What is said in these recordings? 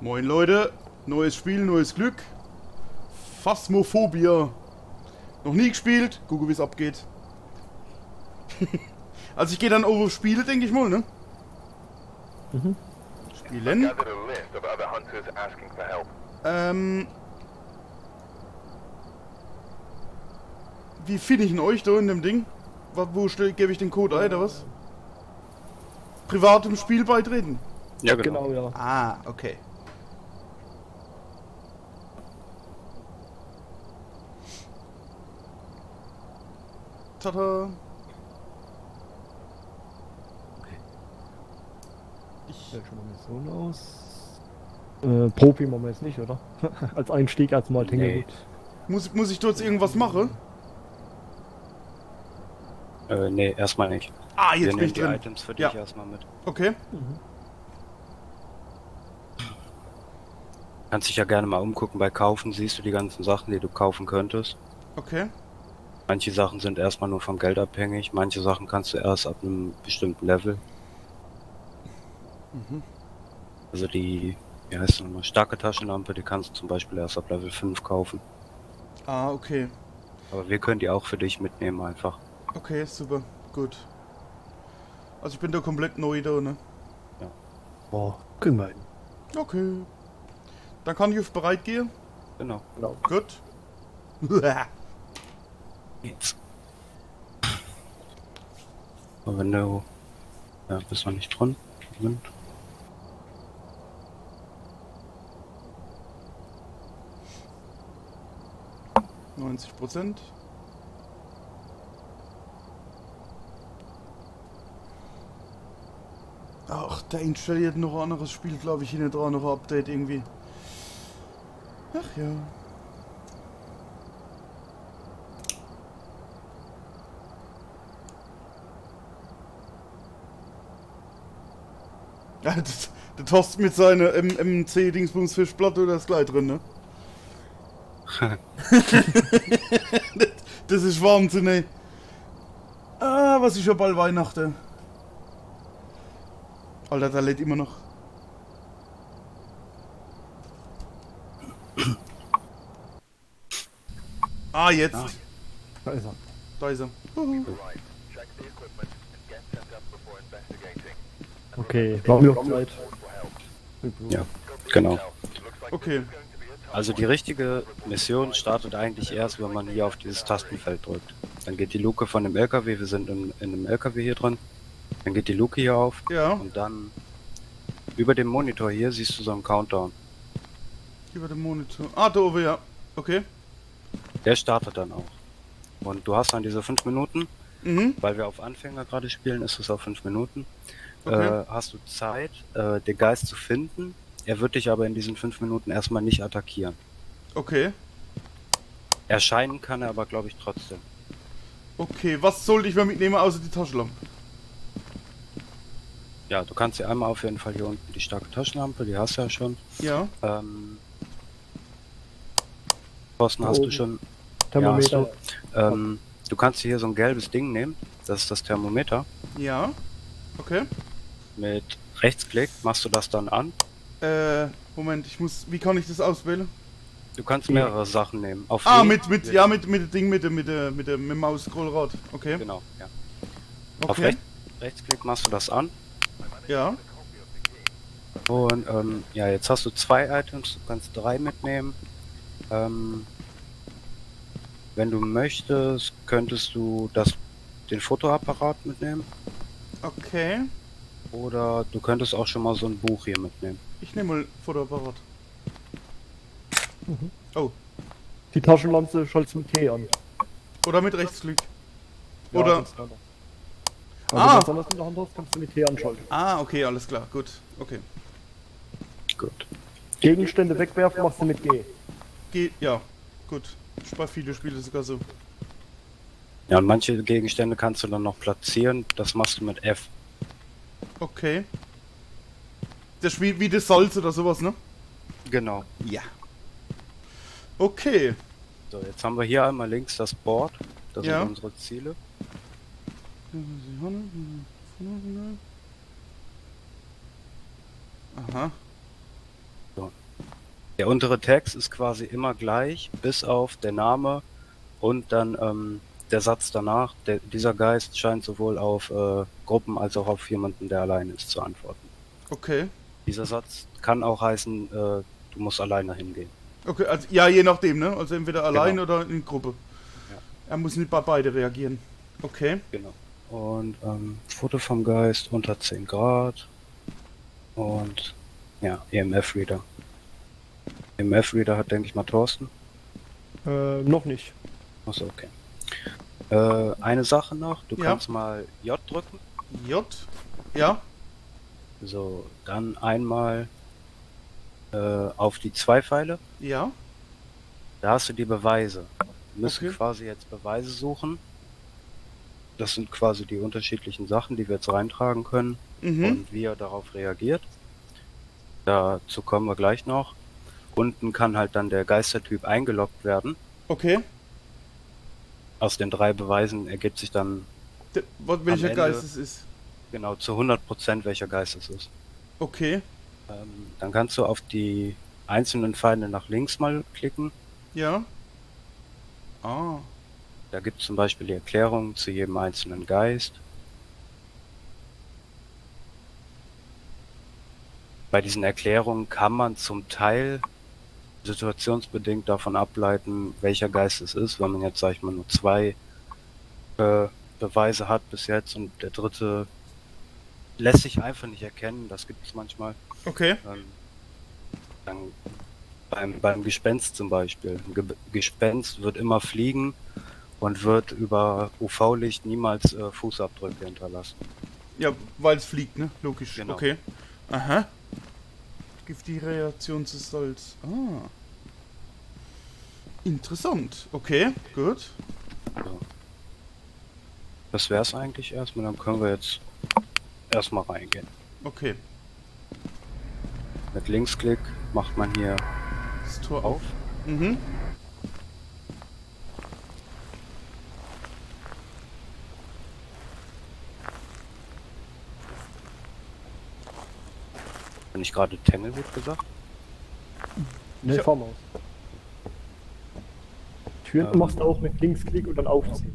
Moin Leute, neues Spiel, neues Glück. Phasmophobia. Noch nie gespielt, gucke wie es abgeht. Also ich gehe dann over Spiele, denke ich mal, ne? Mhm. Spielen. Wie finde ich denn euch da in dem Ding? Wo gebe ich den Code ein, oder was? Privatem Spiel beitreten? Ja, genau. Genau, ja. Ah, okay. Tada. Ich Wählt schon mal Mission aus. Profi machen wir jetzt nicht, oder? Als Einstieg erstmal Nee. muss ich dort irgendwas machen? Nee, erstmal nicht. Ah, Wir jetzt bin nehmen ich die drin. Items für dich Ja. erstmal mit. Okay. Mhm. Kannst dich ja gerne mal umgucken bei Kaufen, siehst du die ganzen Sachen, die du kaufen könntest. Okay. Manche Sachen sind erstmal nur vom Geld abhängig, manche Sachen kannst du erst ab einem bestimmten Level. Mhm. Also die, wie heißt es nochmal, starke Taschenlampe, die kannst du zum Beispiel erst ab Level 5 kaufen. Ah, okay. Aber wir können die auch für dich mitnehmen einfach. Okay, super. Gut. Also ich bin da komplett neu da, ne? Boah, kriegen wir hin. Okay. Dann kann ich auf bereit gehen. Genau. Genau. Gut. Jetzt. Aber wenn du... Ja, bist noch nicht dran. Moment. %. Ach, der installiert noch ein anderes Spiel, glaube ich, hinten dran, noch ein Update irgendwie. Ach ja. Ja, der Tost mit seiner MC-Dingsbums-Fischplatte, da ist gleich drin, ne? Das ist Wahnsinn, ey. Ah, was ist ja bald Weihnachten. Alter, da lädt immer noch. Ah, jetzt. Ah. Da ist er. Da ist er. Huhu. Okay, brauchen wir noch Zeit. Ja, genau. Okay. Also die richtige Mission startet eigentlich erst, wenn man hier auf dieses Tastenfeld drückt. Dann geht die Luke von dem LKW, wir sind in einem LKW hier drin. Dann geht die Luke hier auf Ja, und dann über dem Monitor hier siehst du so einen Countdown. über den Monitor. Ah, da oben, ja. Okay. Der startet dann auch. Und du hast dann diese 5 Minuten, Mhm. weil wir auf Anfänger gerade spielen, ist es auf 5 Minuten. Okay. Hast du Zeit, den Geist zu finden. Er wird dich aber in diesen 5 Minuten erstmal nicht attackieren. Okay. Erscheinen kann er aber, glaube ich, trotzdem. Okay, was sollte ich mal mitnehmen außer die Taschenlampe? Ja, du kannst dir einmal auf jeden Fall hier unten die starke Taschenlampe, die hast du ja schon. Ja. Thorsten, hast du schon? Thermometer. Ja, du kannst hier so ein gelbes Ding nehmen, das ist das Thermometer. Ja. Okay. Mit Rechtsklick machst du das dann an. Moment, wie kann ich das auswählen? Du kannst mehrere Sachen nehmen. Auf Ah, E mit dem Ding, mit dem Maus-Scrollrad. Okay. Genau, ja. Auf Okay. Rechtsklick machst du das an. Ja. Und ja, jetzt hast du 2 Items, du kannst 3 mitnehmen. Wenn du möchtest, könntest du den Fotoapparat mitnehmen. Okay. Oder du könntest auch schon mal so ein Buch hier mitnehmen. Ich nehme mal Fotoapparat. Mhm. Oh. Die Taschenlampe schaltest mit T an. Oder mit Rechtsklick. Ja, Oder. ganz klar. Also, Ah! wenn du was anderes in der Hand hast, kannst du mit T anschalten. Ah, okay, alles klar. Gut. Okay. Gut. Gegenstände wegwerfen machst du mit G. Geht. Ja. Gut. Ich bei viele Spiele sogar so. Ja, und manche Gegenstände kannst du dann noch platzieren. Das machst du mit F. Okay. Das Spiel wie das Salz oder sowas, ne? Genau. Ja. Okay. So, jetzt haben wir hier einmal links das Board. Das Ja. sind unsere Ziele. Aha. So, Der untere Text ist quasi immer gleich, bis auf der Name und dann der Satz danach. Dieser Geist scheint sowohl auf Gruppen als auch auf jemanden, der alleine ist, zu antworten. Okay. Dieser Satz kann auch heißen, du musst alleine hingehen. Okay, also ja, je nachdem, ne? Also entweder allein Genau. oder in Gruppe. Ja. Er muss nicht bei beide reagieren. Okay. Genau. Und Foto vom Geist unter 10 Grad und ja, EMF-Reader. EMF-Reader hat, denke ich mal, Thorsten. Noch nicht. Achso, okay. Eine Sache noch, du Ja. kannst mal J drücken. J. Ja. So, dann einmal auf die 2 Pfeile. Ja. Da hast du die Beweise. Wir müssen Okay. quasi jetzt Beweise suchen. Das sind quasi die unterschiedlichen Sachen, die wir jetzt reintragen können Mhm. und wie er darauf reagiert. Dazu kommen wir gleich noch. Unten kann halt dann der Geistertyp eingeloggt werden. Okay. Aus den 3 Beweisen ergibt sich dann Welcher Ende- Geist es ist. genau zu 100% welcher Geist es ist. Okay. Dann kannst du auf die einzelnen Pfeile nach links mal klicken. Ja. Ah. Da gibt es zum Beispiel die Erklärung zu jedem einzelnen Geist. Bei diesen Erklärungen kann man zum Teil situationsbedingt davon ableiten, welcher Geist es ist, wenn man jetzt, sag ich mal, nur 2 Beweise hat bis jetzt und der dritte lässt sich einfach nicht erkennen, das gibt es manchmal. Okay. Dann beim Gespenst zum Beispiel. Ein Gespenst wird immer fliegen und wird über UV-Licht niemals Fußabdrücke hinterlassen. Ja, weil es fliegt, ne? Logisch. Genau. Okay. Aha. Giftige Reaktion zu Salz. Ah. Interessant. Okay, gut. So. Das wäre es eigentlich erstmal, dann können wir jetzt erstmal reingehen. Okay. Mit Linksklick macht man hier Das Tor auf. Mhm. Wenn ich gerade Tanglewood gesagt? Ne, Ja. fahr mal aus. Türen machst du auch mit Linksklick und dann aufziehen.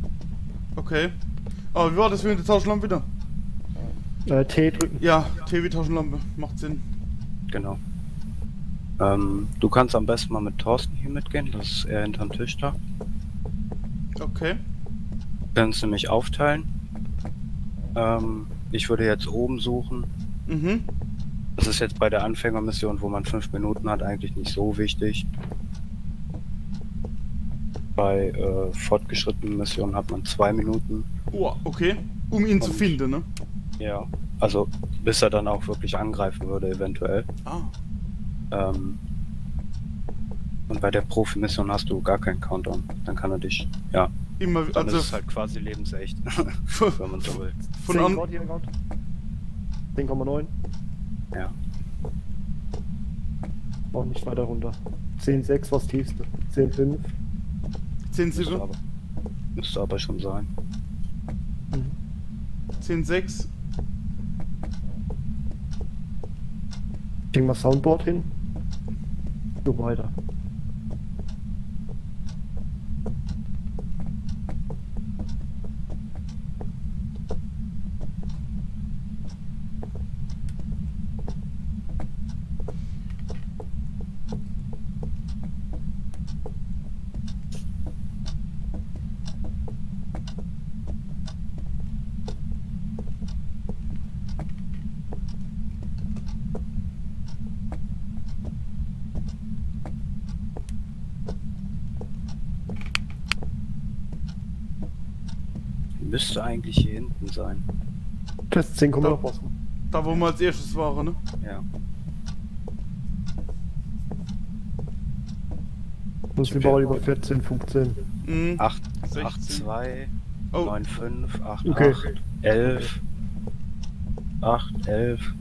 Okay. Aber wie war das für eine Taschenlampe wieder? T drücken. Ja, TV-Taschenlampe. Macht Sinn. Genau. Du kannst am besten mal mit Thorsten hier mitgehen, das ist er hinterm Tisch da. Okay. Wir können es nämlich aufteilen. Ich würde jetzt oben suchen. Mhm. Das ist jetzt bei der Anfängermission, wo man 5 Minuten hat, eigentlich nicht so wichtig. Bei fortgeschrittenen Missionen hat man 2 Minuten. Oh, okay. Um ihn zu Und- finden, ne? Ja. Also bis er dann auch wirklich angreifen würde, eventuell. Ah. Und bei der Profi-Mission hast du gar keinen Countdown. Dann kann er dich. Ja. Immer, Dann also ist es halt quasi lebensecht, wenn man so will. von 10 an. Grad hier gerade. 10,9. Ja. Auch nicht weiter runter. 10,6 was tiefste. 10,5. 10 Müsste 7, aber, müsste aber schon sein. 10 6. Kriegen wir Soundboard hin. So weiter. Müsste eigentlich hier hinten sein. Test 10, Da- noch was. Da wo wir als erstes waren, ne? Ja. Muss wir mal über 14, 15. Mhm. 8, 16. 8, 2, Oh, 9, 5, 8, Okay. 8, 11, 8, 11.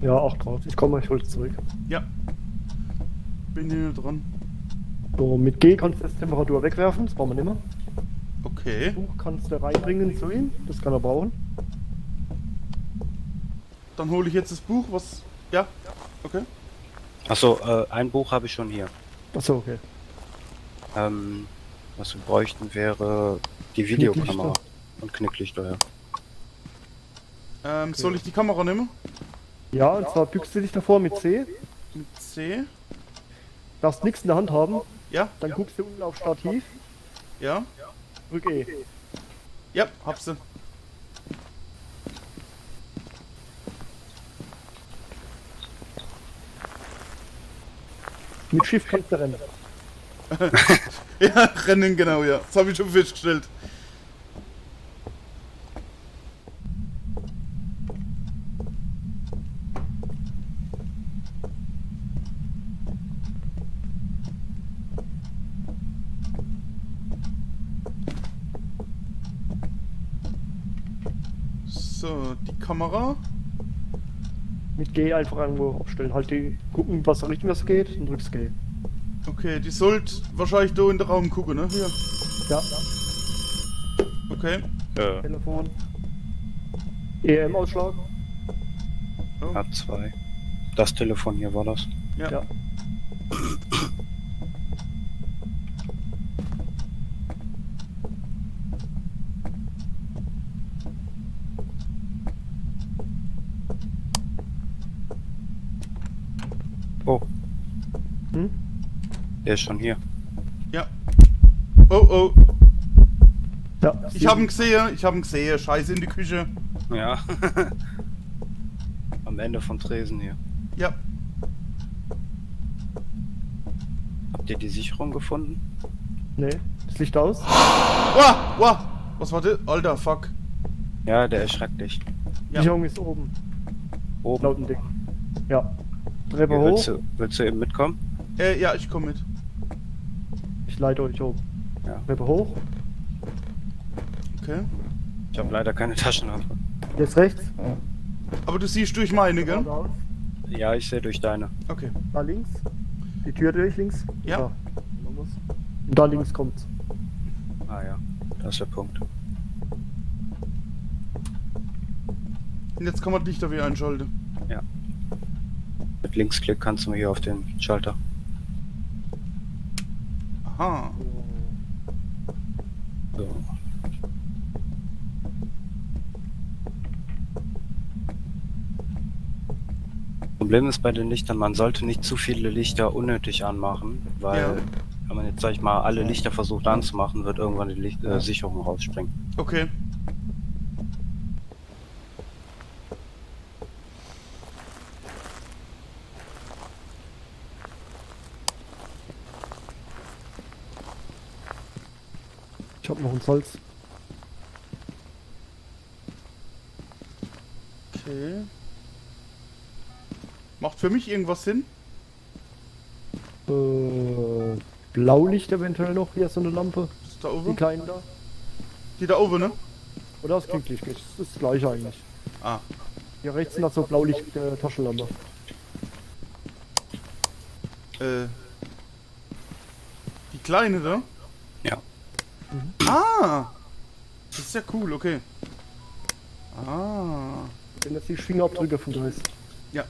Ja, 8 Grad. Ich komme, ich hol's zurück. bin hier dran. So, mit G kannst du jetzt Temperatur wegwerfen, das brauchen wir nicht mehr. Okay. Buch kannst du reinbringen zu ihm, das kann er brauchen. Dann hole ich jetzt das Buch, was. Ja. Okay. Achso, ein Buch habe ich schon hier. Achso, okay. Was wir bräuchten wäre die Videokamera und Knicklichter. Ja. Soll ich die Kamera nehmen? Ja, und zwar bückst du dich davor mit C, Mit C? darfst nichts in der Hand haben, Ja? dann guckst du unten auf Stativ, Ja? drück E. Ja, hab sie. Mit Shift kannst du rennen. Ja, rennen, genau, ja. Das habe ich schon festgestellt. So, die Kamera. Mit G einfach irgendwo abstellen. Halt die, gucken, was Richtung was geht, und drückst G. Okay, die sollte wahrscheinlich da in den Raum gucken, ne? Hier. Ja, Okay. Telefon. EM-Ausschlag. Oh, A2. Das Telefon hier war das. ja. Ja. Oh, Hm? der ist schon hier. Ja. Oh, oh. Ja. Ich hab ihn gesehen. Scheiße in die Küche. Ja. Am Ende vom Tresen hier. Ja. Habt ihr die Sicherung gefunden? Nee, das Licht aus. Wah, wah. Was war das? Alter, fuck. Ja, der erschreckt dich. Ja. Sicherung ist oben. Oben. Laut dem Ding. Ja. Treppe Ja, hoch. willst du eben mitkommen? Ja, ich komme mit. Ich leite euch hoch. Ja. Treppe hoch. Okay. Ich habe leider keine Taschenlampe. Jetzt rechts. Aber du siehst durch meine, gell? Geradeaus. Ja, ich sehe durch deine. Okay. Da links. Die Tür durch links. Ja. Da. Und da links kommt's. Ah ja, das ist der Punkt. Und jetzt kann man Lichter wieder einschalten. Mit Linksklick kannst du hier auf den Schalter. Aha. So. Problem ist bei den Lichtern, man sollte nicht zu viele Lichter unnötig anmachen, weil Ja. wenn man jetzt, sag ich mal, alle Lichter versucht anzumachen, wird irgendwann die Sicherung rausspringen. Okay. Ich hab noch ein Salz. Okay. Macht für mich irgendwas Sinn? Blaulicht eventuell noch. Hier ist so eine Lampe. Ist da Die oben? kleinen da. Die da oben, ne? Oder das Klicklicht. Das ist das gleiche eigentlich. Ah. Hier rechts sind noch so Blaulicht Taschenlampe. Die kleine da? Ja. Ah! Das ist ja cool, okay. Ah. Wenn das die Fingerabdrücke von da ist. Ja.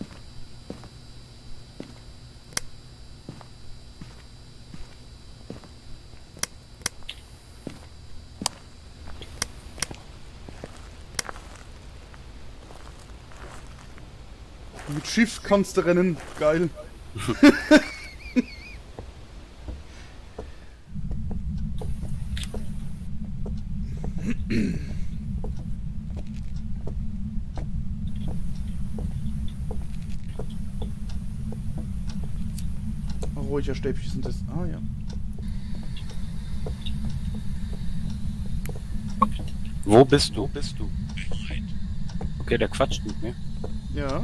Mit Schiff kannst du rennen. Geil. Ruhiger Stäbchen sind das. Ah ja. Wo bist du? Okay, der quatscht mit mir. Ja.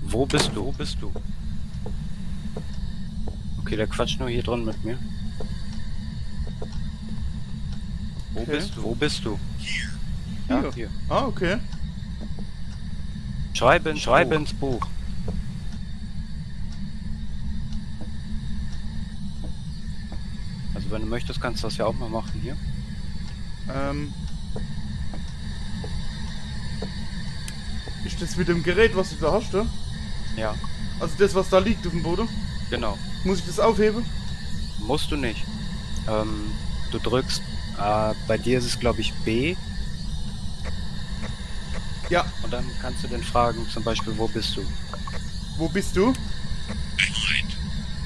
Wo bist du? Okay, der quatscht nur hier drin mit mir. Okay. Wo bist du? Ja, hier. Ah, okay. Schreibe ins Buch. Also wenn du möchtest, kannst du das ja auch mal machen hier. Ist das mit dem Gerät, was du da hast, ja? Ja, Also das, was da liegt auf dem Boden? genau. Muss ich das aufheben? Musst du nicht. Du drückst, bei dir ist es glaube ich B Ja. und dann kannst du den fragen, zum Beispiel, wo bist du? Wo bist du?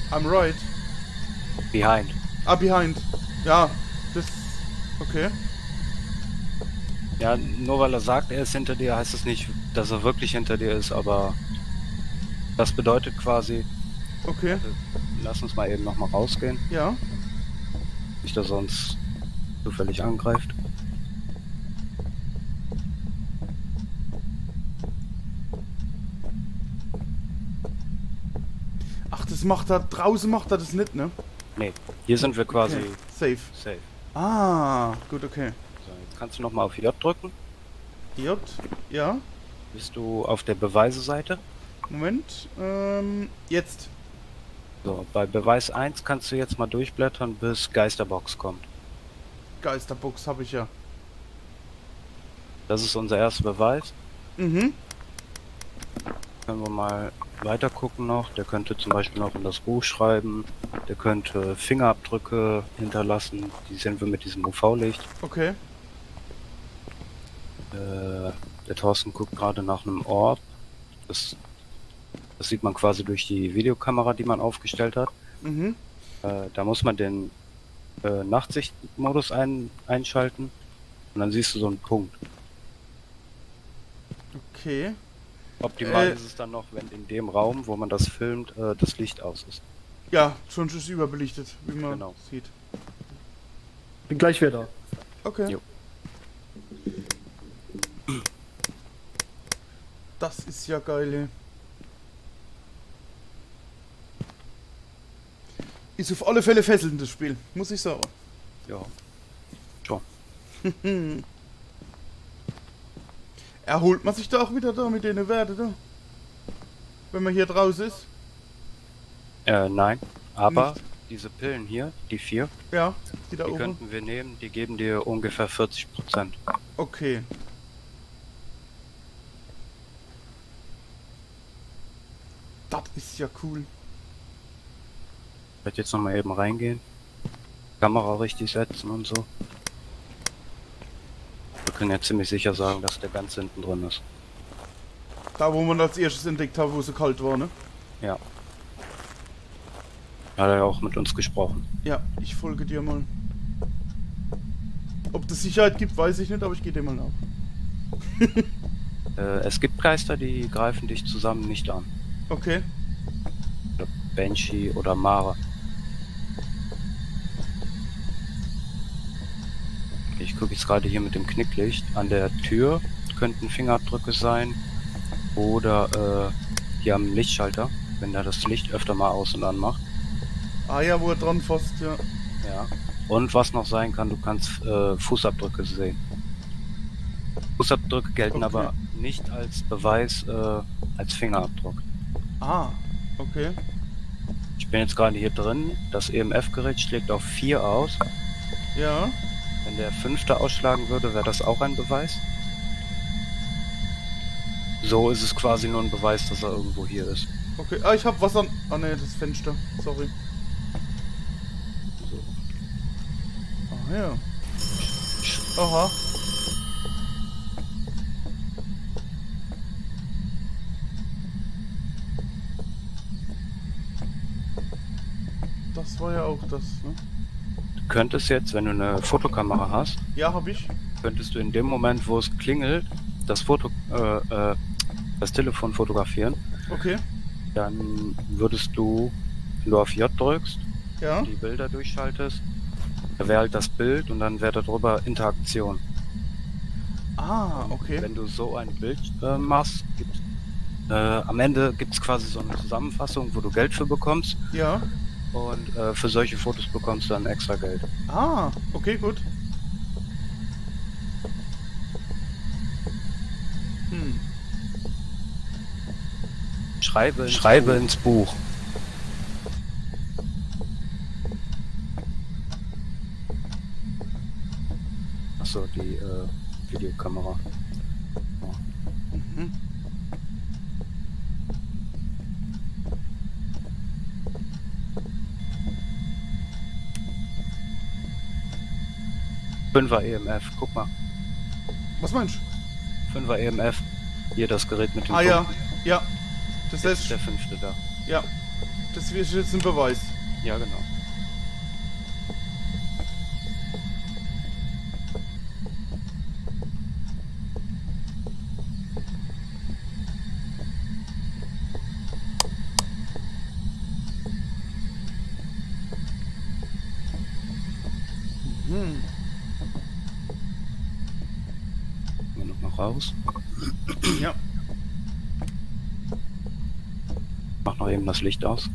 I'm right. Behind. Ah, behind. Ja, das... Okay. Ja, nur weil er sagt, er ist hinter dir, heißt es nicht, dass er wirklich hinter dir ist, aber das bedeutet quasi, Okay. lass uns mal eben nochmal rausgehen, Ja. nicht, dass er uns zufällig angreift. Ach, das macht er... Draußen macht er das nicht, ne? Nee, hier sind wir quasi Okay. Safe. safe. Ah, gut, okay. So, jetzt kannst du nochmal auf J drücken. J. Ja. Bist du auf der Beweise-Seite? Moment. Jetzt. So, bei Beweis 1 kannst du jetzt mal durchblättern, bis Geisterbox kommt. Geisterbox habe ich ja. Das ist unser erster Beweis. Mhm. Können wir mal weiter gucken noch. Der könnte zum Beispiel noch in das Buch schreiben. Der könnte Fingerabdrücke hinterlassen. Die sehen wir mit diesem UV-Licht. Okay. Der Thorsten guckt gerade nach einem Orb. Das sieht man quasi durch die Videokamera, die man aufgestellt hat. Mhm. Da muss man den Nachtsichtmodus einschalten. Und dann siehst du so einen Punkt. Okay. Optimal ist es dann noch, wenn in dem Raum, wo man das filmt, das Licht aus ist. Ja, schon ist überbelichtet, wie man Genau. sieht. Bin gleich wieder. Okay. Jo. Das ist ja geil, ey. Ist auf alle Fälle fesselnd, das Spiel, muss ich sagen. Ja. Schon. Erholt man sich da auch wieder da mit den Werten da? Wenn man hier draußen ist? Nein. Aber Nicht. diese Pillen hier, die 4, Ja, die da die oben. könnten wir nehmen, die geben dir ungefähr 40%. Okay. Das ist ja cool. Ich werde jetzt nochmal eben reingehen. Kamera richtig setzen und so. Wir können ja ziemlich sicher sagen, dass der ganz hinten drin ist. Da, wo man als erstes entdeckt hat, wo es so kalt war, ne? Ja. Hat er ja auch mit uns gesprochen. Ja, ich folge dir mal. Ob das Sicherheit gibt, weiß ich nicht, aber ich gehe dir mal nach. Es gibt Geister, die greifen dich zusammen nicht an. Okay. Oder Banshee oder Mara. Ich gucke jetzt gerade hier mit dem Knicklicht. An der Tür könnten Fingerabdrücke sein. Oder hier am Lichtschalter, wenn er das Licht öfter mal aus und an macht. Ah ja, wo er dran fasst, ja. Ja. Und was noch sein kann, du kannst Fußabdrücke sehen. Fußabdrücke gelten Okay. aber nicht als Beweis, als Fingerabdruck. Ah, okay. Ich bin jetzt gerade hier drin. Das EMF-Gerät schlägt auf 4 aus. Ja. Wenn der 5. ausschlagen würde, wäre das auch ein Beweis. So ist es quasi nur ein Beweis, dass er irgendwo hier ist. Okay. Ah, ich hab was an. Ah ne, das Fenster. Sorry. So. Ah ja. Aha. Das war ja auch das, ne? Du könntest jetzt, wenn du eine Fotokamera hast, Ja, hab ich. könntest du in dem Moment, wo es klingelt, das Telefon fotografieren. Okay. Dann würdest du, wenn du auf J drückst, Ja. die Bilder durchschaltest, da wäre halt das Bild und dann wäre darüber Interaktion. Ah, okay. Wenn du so ein Bild machst, am Ende gibt es quasi so eine Zusammenfassung, wo du Geld für bekommst Ja. und für solche Fotos bekommst du dann extra Geld. Ah, okay, gut. Hm. Schreibe ins Buch. Achso, die Videokamera. Mhm. Fünfer EMF, guck mal. Was meinst du? 5er EMF. Hier das Gerät mit dem Ah ja, Punkt. ja. Das Jetzt ist heißt, der 5. da. ja. Das ist jetzt ein Beweis. Ja, genau. Mhm. Gehen wir nochmal raus. Ja. Mach noch eben das Licht aus.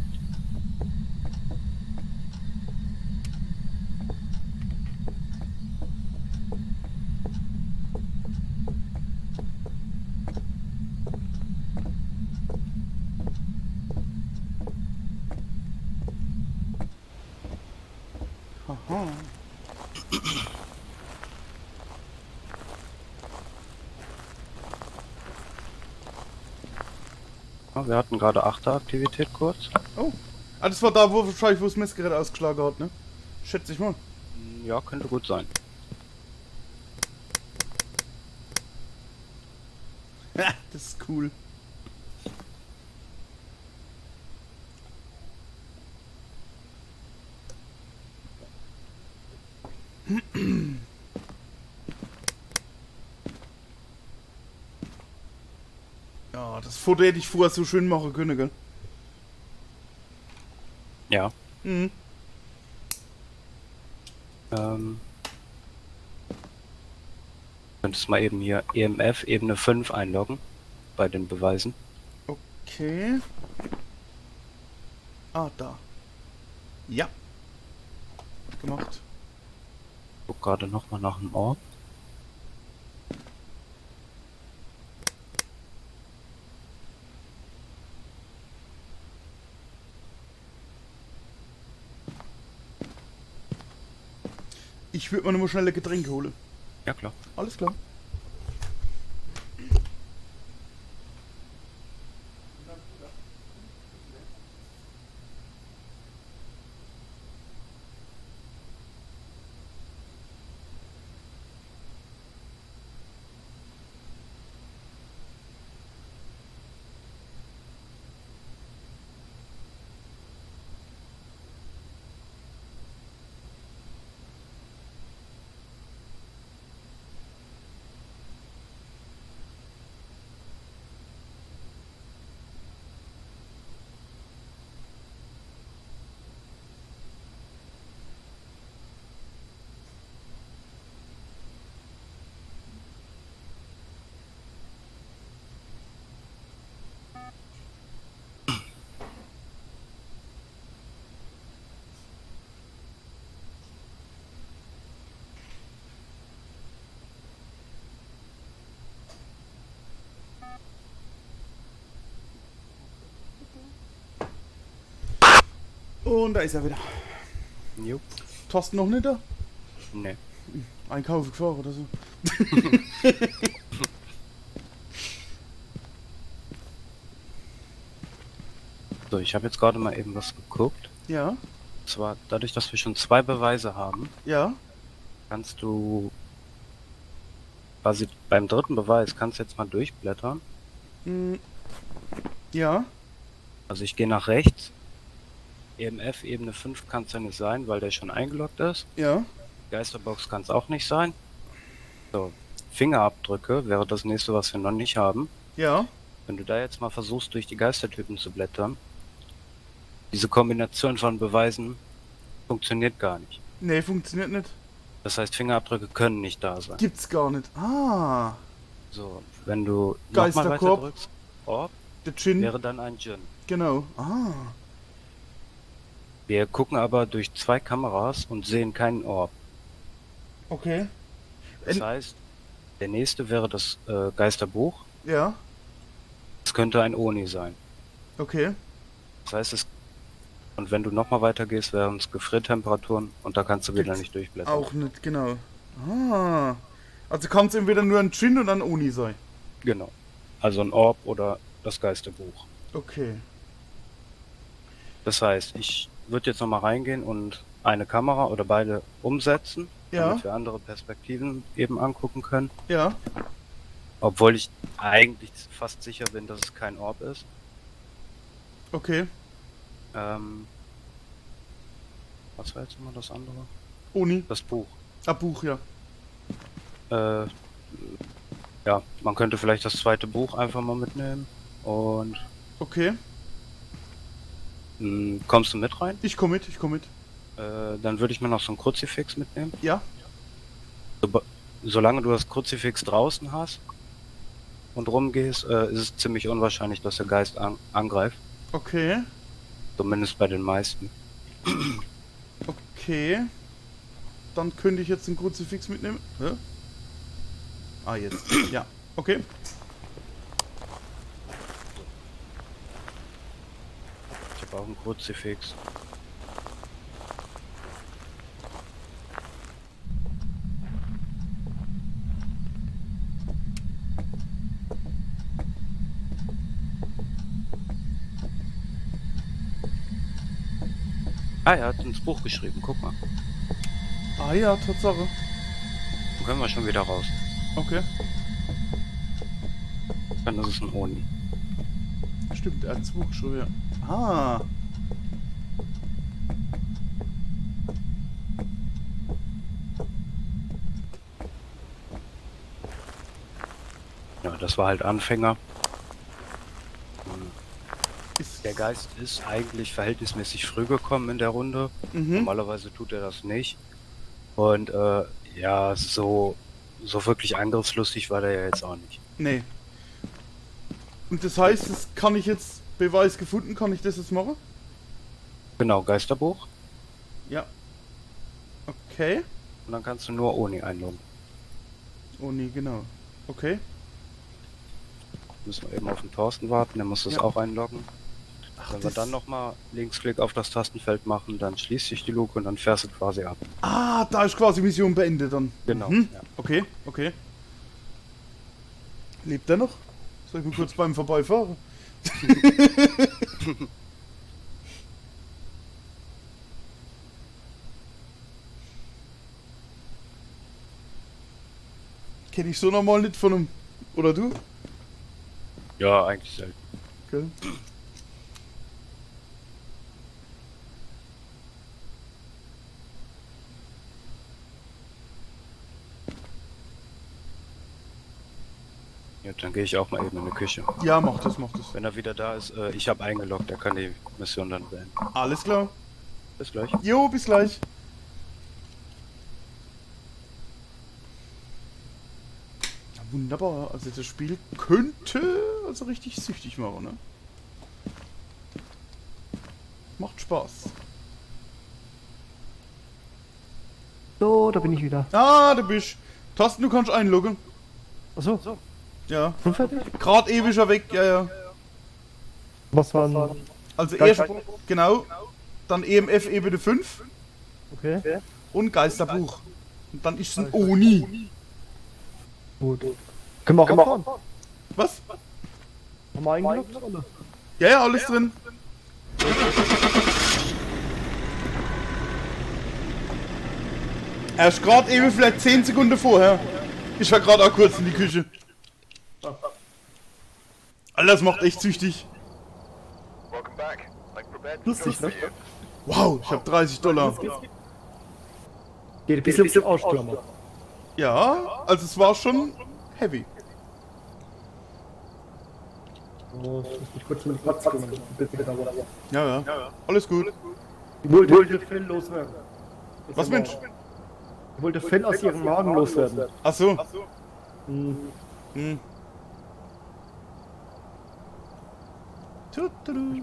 Aha. Ja, wir hatten gerade 8er Aktivität kurz. Oh. Ah, das war da, wo wahrscheinlich wo das Messgerät ausgeschlagen hat, ne? Schätze ich mal. Ja, könnte gut sein. Ja, das ist cool. Ja, das Foto hätte ich vorher so schön machen können, gell? Ja. Mhm. Könntest mal eben hier EMF Ebene 5 einloggen bei den Beweisen. Okay. Ah, da. Ja. Gemacht. Guck gerade nochmal nach dem Ort. Ich würde mir nur mal schnell ein Getränk holen. Ja, klar. Alles klar. Und da ist er wieder. Jo. Thorsten noch nicht da? Nee. Einkaufen gefahren oder so. So, ich habe jetzt gerade mal eben was geguckt. Ja, Und zwar, dadurch, dass wir schon 2 Beweise haben, ja. kannst du quasi beim 3. Beweis kannst du jetzt mal durchblättern. Hm, ja, Also ich gehe nach rechts. EMF Ebene 5 kann es ja nicht sein, weil der schon eingeloggt ist. ja, Geisterbox kann es auch nicht sein. So, Fingerabdrücke wäre das nächste, was wir noch nicht haben. ja. Wenn du da jetzt mal versuchst, durch die Geistertypen zu blättern, diese Kombination von Beweisen funktioniert gar nicht. Nee, funktioniert nicht. Das heißt, Fingerabdrücke können nicht da sein. Gibt's gar nicht. Ah, So, wenn du nochmal weiter Geisterkorb. drückst, Orb der Djinn. wäre dann ein Djinn. Genau. Ah, Wir gucken aber durch 2 Kameras und sehen keinen Orb. okay. Das heißt, der nächste wäre das Geisterbuch. Ja, Es könnte ein Oni sein. okay. Das heißt, und wenn du nochmal weiter gehst, wären es Gefriertemperaturen und da kannst du wieder Gibt's nicht durchblättern. Auch nicht, genau. Ah. Also kann es entweder nur ein Djinn und ein Oni sein. Genau. Also ein Orb oder das Geisterbuch. Okay. Das heißt, ich würde jetzt nochmal reingehen und eine Kamera oder beide umsetzen, Ja. damit wir andere Perspektiven eben angucken können. Ja. Obwohl ich eigentlich fast sicher bin, dass es kein Orb ist. Okay. Was war jetzt immer das andere? Oni. Das Buch. Ah, Buch, ja. Ja, man könnte vielleicht das zweite Buch einfach mal mitnehmen. Und Okay. kommst du mit rein? Ich komme mit, ich komme mit. Dann würde ich mir noch so ein Kruzifix mitnehmen. Ja. Solange du das Kruzifix draußen hast und rumgehst, ist es ziemlich unwahrscheinlich, dass der Geist angreift. Okay. Zumindest bei den meisten. Okay. Dann könnte ich jetzt den Kruzifix mitnehmen. Hä? Ah, jetzt. Ja. Okay. Ich habe auch ein Kruzifix. Ah, er hat ins Buch geschrieben, guck mal. Ah ja, Tatsache. Dann können wir schon wieder raus. Okay. Dann ist es ein Oni. Stimmt, er hat das Buch schon, ja. Ah. Ja, das war halt Anfänger. Ist. Der Geist ist eigentlich verhältnismäßig früh gekommen in der Runde. Mhm. Normalerweise tut er das nicht. Und ja, so wirklich angriffslustig war der ja jetzt auch nicht. Nee. Und das heißt, das kann ich jetzt Beweis gefunden, kann ich das jetzt machen? Genau, Geisterbuch. Ja. Okay. Und dann kannst du nur Oni einloggen. Oh nee, genau. Okay. Müssen wir eben auf den Thorsten warten, der muss das Ja. auch einloggen. Ach, Wenn wir dann nochmal Linksklick auf das Tastenfeld machen, dann schließt sich die Luke und dann fährst du quasi ab. Ah, da ist quasi Mission beendet dann. Genau. Mhm. Ja. Okay, okay. Lebt er noch? Soll ich mal kurz beim Vorbeifahren? Kenn ich so normal nicht von einem. Oder du? Ja, eigentlich selten. Gell? Ja, dann gehe ich auch mal eben in die Küche. Ja, mach das, mach das. Wenn er wieder da ist, ich habe eingeloggt, er kann die Mission dann beenden. Alles klar. Bis gleich. Jo, bis gleich. Ja, wunderbar. Also das Spiel könnte also richtig süchtig machen, ne? Macht Spaß. So, da bin ich wieder. Ah, du bist. Thorsten, du kannst einloggen. Achso, Ja. schon fertig? Grad ewischer weg, ja, ja. Was waren. Also Geist- erst, genau. Dann EMF Ebene 5 Okay, und Geisterbuch. Und dann ist es ein Oni. gut. Können wir auch abfahren? Was? Haben wir eingeloggt? Oder? Ja, ja, alles drin. Erst gerade eben vielleicht 10 Sekunden vorher. Ich war gerade auch kurz in die Küche. Alter, das macht echt süchtig. Lustig, ne? Wow, ich hab $30. Geht ein bisschen zum Ausstürmer. Ja, also es war schon heavy. Oh, ich muss mich kurz in den Platz kümmern. Bitte, bitte, aber. Ja, ja. Alles gut. Ich wollte Fell loswerden. Was, Mensch? Ich wollte Fell aus ihrem Magen loswerden. Ach so. Hm. Hm. Tududu.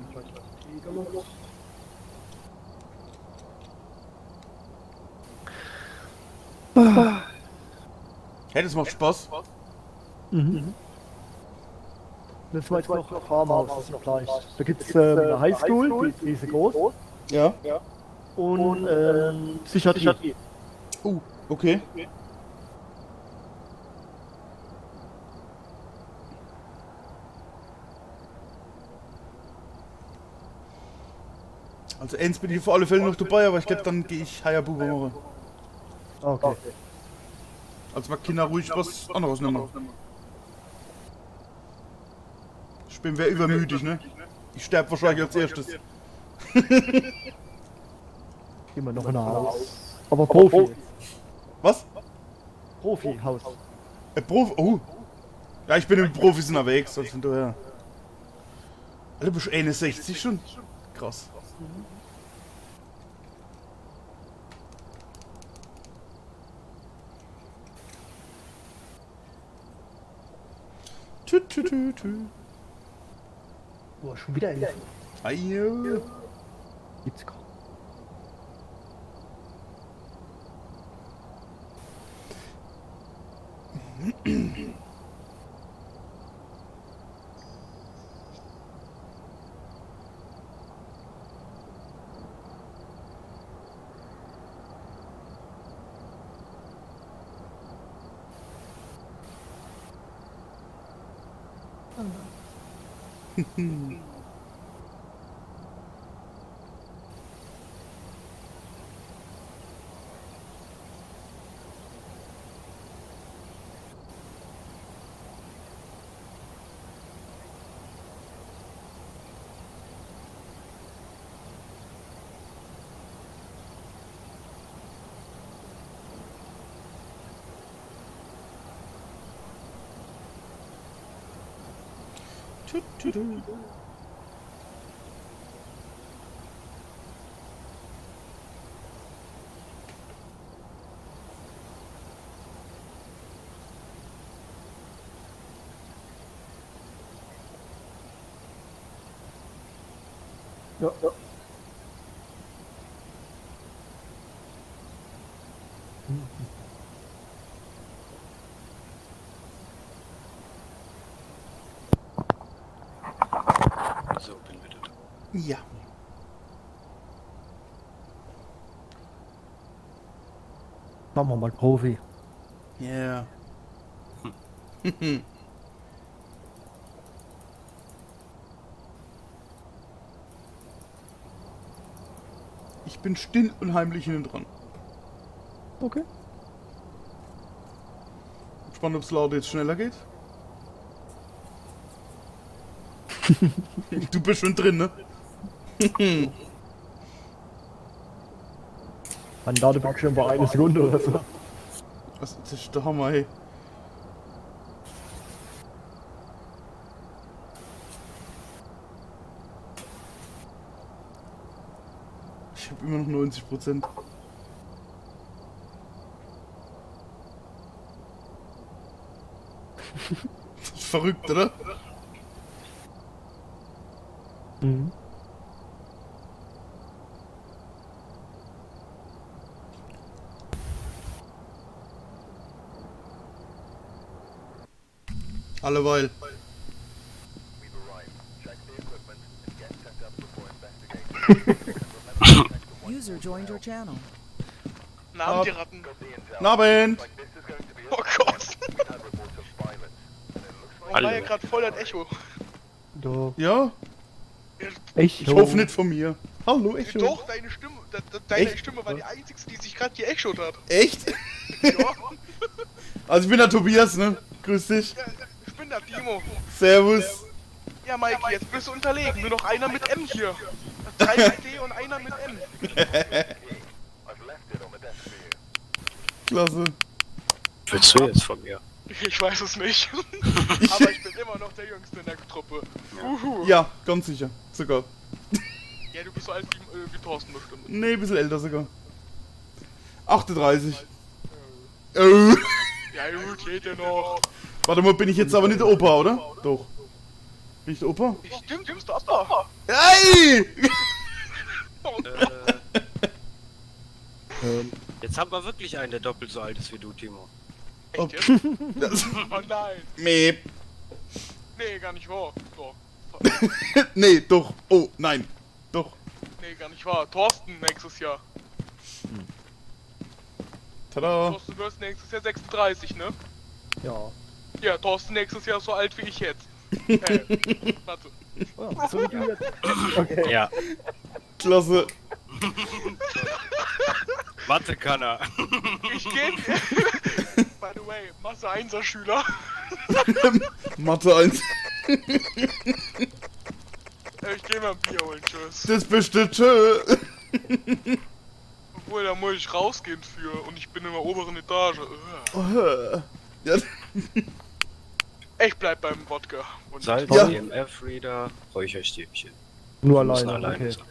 Hey, das macht Spaß. Mhm. Das war jetzt noch Farmhaus, das ist noch leicht. Da gibt es eine Highschool, die ist riesengroß. Ja. Und Psychiatrie. Okay. Also eins bin ich auf alle Fälle noch dabei, aber ich glaube, dann gehe ich Hayabuba machen. Okay. Also man kann ruhig was anderes nehmen. Ich bin wer übermütig, ne? Ich sterbe wahrscheinlich als erstes. Gehen wir noch nach Haus. Aber Profi jetzt. Was? Profi-Haus. Profi? Oh. Ja, ich bin mit Profis unterwegs, also von daher. Alter, bist du 61 schon? Krass. Tü, tü, tü, tü. Boah, schon wieder 11. Ayo. Gibt's gar Tü, tü, tü. Ja, ja. So, bin wieder da. Ja. Machen wir mal Profi. Yeah. Ich bin still und heimlich hinten dran. Okay. Spannend, ob es lauter jetzt schneller geht. Du bist schon drin, ne? Mein Ladebildschirm war eine Sekunde oder so. Was das ist der Hammer, ey. Ich habe immer noch 90%. Das ist verrückt, oder? Mhm. Alleweil. User joined your channel. Namen die Ratten. Guten Abend! Oh Gott. Ich war ja Hallo. gerade voll das Echo. Da. Ja? Ich Ich hoffe nicht von mir. Hallo, Echo. Doch, deine Stimme, deine Echt? Stimme war die einzige, die sich gerade geechot hat. Echt? Ja, Also ich bin der Tobias, ne? Grüß dich. ich bin der Timo. Servus. Ja, Mikey, jetzt bist du unterlegen. Nur noch einer mit M hier. 3 mit D und einer mit M. Klasse. Willst du jetzt von mir? Ich weiß es nicht. Aber ich bin immer noch der Jüngste in der Truppe. Uhu. Ja, ganz sicher. Sogar. Ja, du bist so alt wie Thorsten bestimmt. Nee, ein bisschen älter sogar. 38. Oh. Ja gut, geht ja noch. Warte mal, bin ich jetzt aber nicht der Opa, oder? Doch. Bin ich der Opa? Stimmt, du bist der Opa. Hey! Jetzt haben wir wirklich einen, der doppelt so alt ist wie du, Timo. Oh, Echt jetzt? das, Oh nein. Meep. Nee, gar nicht wahr. Doch. Nee, doch. Oh, nein. Doch. Nee, gar nicht wahr. Thorsten nächstes Jahr. Tada. Thorsten, du wirst nächstes Jahr 36, ne? Ja. Ja, Thorsten nächstes Jahr so alt wie ich jetzt. Warte. Oh, so wie du jetzt. Okay. Ja. Klasse. Mathe kann er. Ich geh... By the way, Mathe 1er Schüler. Mathe 1. Ich geh mal ein Bier holen, tschüss. Das beste Tschö. Obwohl, da muss ich rausgehen für und ich bin in der oberen Etage. Ja. Ich bleib beim Wodka. Und Salz, Ja. EMF-Reader, Räucherstäbchen. Nur Müssen alleine, okay. sein.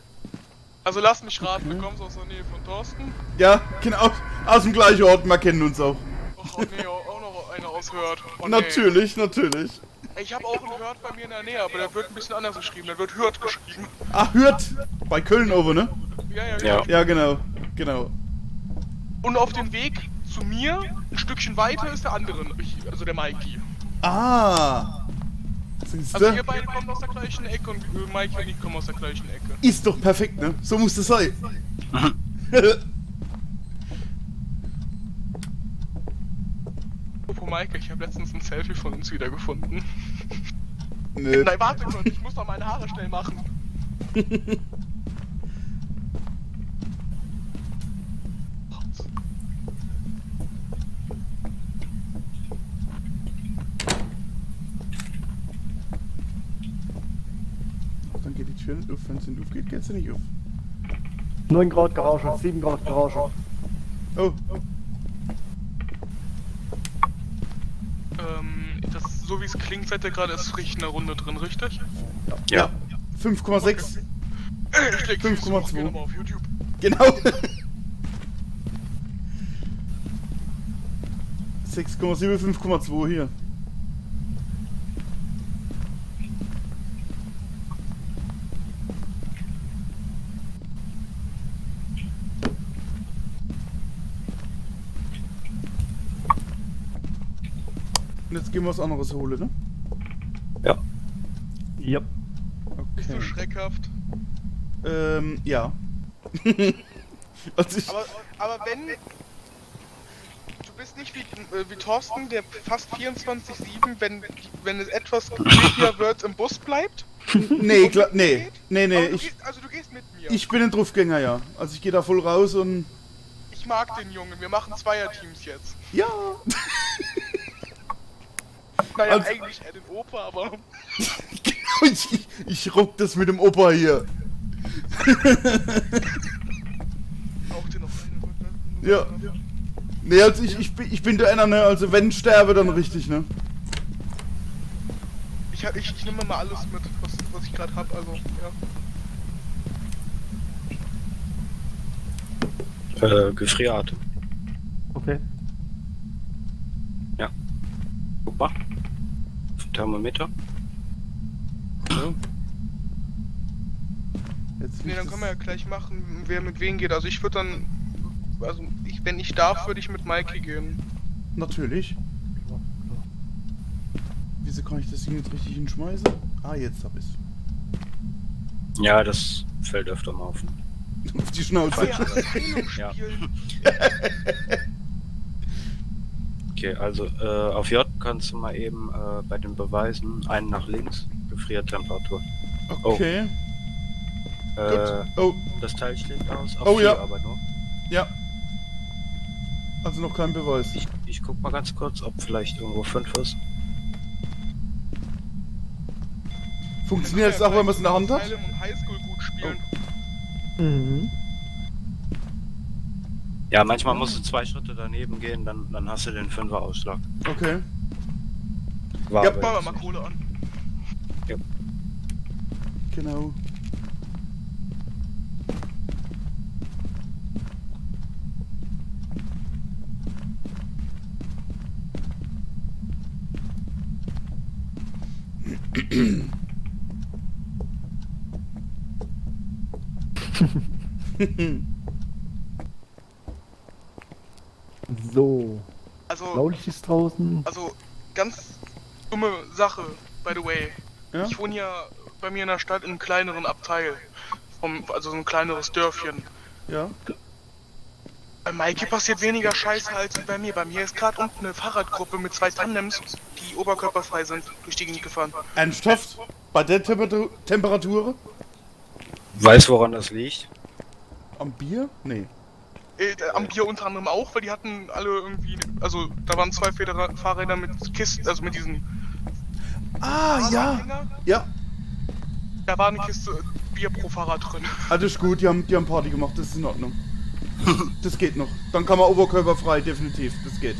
also lass mich raten, du kommst aus der Nähe von Thorsten? Ja, genau. Aus dem gleichen Ort, wir kennen uns auch. Ach oh, nee, auch noch einer aus Hürth. Oh, nee. Natürlich, natürlich. Ich habe auch einen Hürth bei mir in der Nähe, aber der wird ein bisschen anders geschrieben. Der wird Hürth geschrieben. Ah, Hürth. Bei Köln over, ne? Ja, ja, Ja. ja. Ja, genau. Genau. Und auf dem Weg zu mir, ein Stückchen weiter, ist der andere, also der Mikey. Ah. Siehste? Also ihr beide kommt aus der gleichen Ecke und Mikey und ich kommen aus der gleichen Ecke. Ist doch perfekt, ne? So muss das sein. Apropos Mike, ich habe letztens ein Selfie von uns wiedergefunden. Nö. Nein, warte kurz, ich muss doch meine Haare schnell machen. Dann geht die Tür nicht auf. Wenn sie nicht aufgeht, geht sie nicht auf. 9 Grad Garage, 7 Grad Garage. Oh. So wie es klingt, seid ihr gerade erst richtig in der Runde drin, richtig? Ja. 5,6. Ich leg Füße 5,2. hoch, geh nochmal auf YouTube. Genau. 6,7, 5,2 hier. Und jetzt gehen wir was anderes holen, ne? Ja. Yep. Bist du Okay. schreckhaft? Ja. Also ich, Aber wenn... Du bist nicht wie Thorsten, der fast 24/7, wenn es etwas creepier wird, im Bus bleibt? nee, nee, nee, Aber ich, du gehst mit mir. ich bin ein Draufgänger, ja. Also ich gehe da voll raus und... Ich mag den Jungen, wir machen Zweierteams jetzt. Ja. Naja, Also- eigentlich eher den Opa, aber... ich ruck das mit dem Opa hier. Auch dir noch eine Ja. Nee, also ich bin der einer, ne? Also wenn sterbe, dann richtig, ne? Ich nehme mal alles mit, was ich gerade hab, also, ja. Gefrieratem. Okay. Guck mal. Thermometer. So. Jetzt Nee, dann können wir ja gleich machen, wer mit wem geht. Also ich würde dann... Also, wenn ich darf, würde ich mit Mikey gehen. Natürlich. Wieso kann ich das Ding jetzt richtig hinschmeißen? Ah, jetzt hab ich's. Ja, das fällt öfter mal auf. Auf die Schnauze. Ja, Heilung Ja. spielen. Okay, also auf J kannst du mal eben bei den Beweisen einen nach links, Gefriertemperatur. Okay. Gut. Oh, Das Teil steht aus, auf Oh, 4 ja. aber nur. ja. Also noch kein Beweis. Ich guck mal ganz kurz, ob vielleicht irgendwo 5 ist. Funktioniert das auch, wenn man es in der Hand hat? Asylum und Highschool gut spielen. Mhm. Ja, manchmal musst du 2 Schritte daneben gehen, dann hast du den 5er Ausschlag. Okay. War Ja, aber Machen wir jetzt mal nicht. Kohle an. Genau. So. Also, Blaulicht ist draußen. ganz dumme Sache, by the way. Ja? Ich wohne ja bei mir in der Stadt in einem kleineren Abteil. Also so ein kleineres Dörfchen. Ja. Bei Mikey passiert weniger Scheiße als bei mir. Bei mir ist gerade unten eine Fahrradgruppe mit 2 Tandems, die oberkörperfrei sind, durch die Gegend gefahren. Ernsthaft? Bei der Temperatur? Weiß, woran das liegt? Am Bier? Nee. Am Bier unter anderem auch, weil die hatten alle irgendwie, also da waren zwei Fahrräder mit Kisten, also mit diesen Ah, ja. Anhänger. Ja, Da war eine Kiste Bier pro Fahrer drin. alles gut, die haben Party gemacht, das ist in Ordnung. Das geht noch. Dann kann man oberkörperfrei, definitiv, das geht.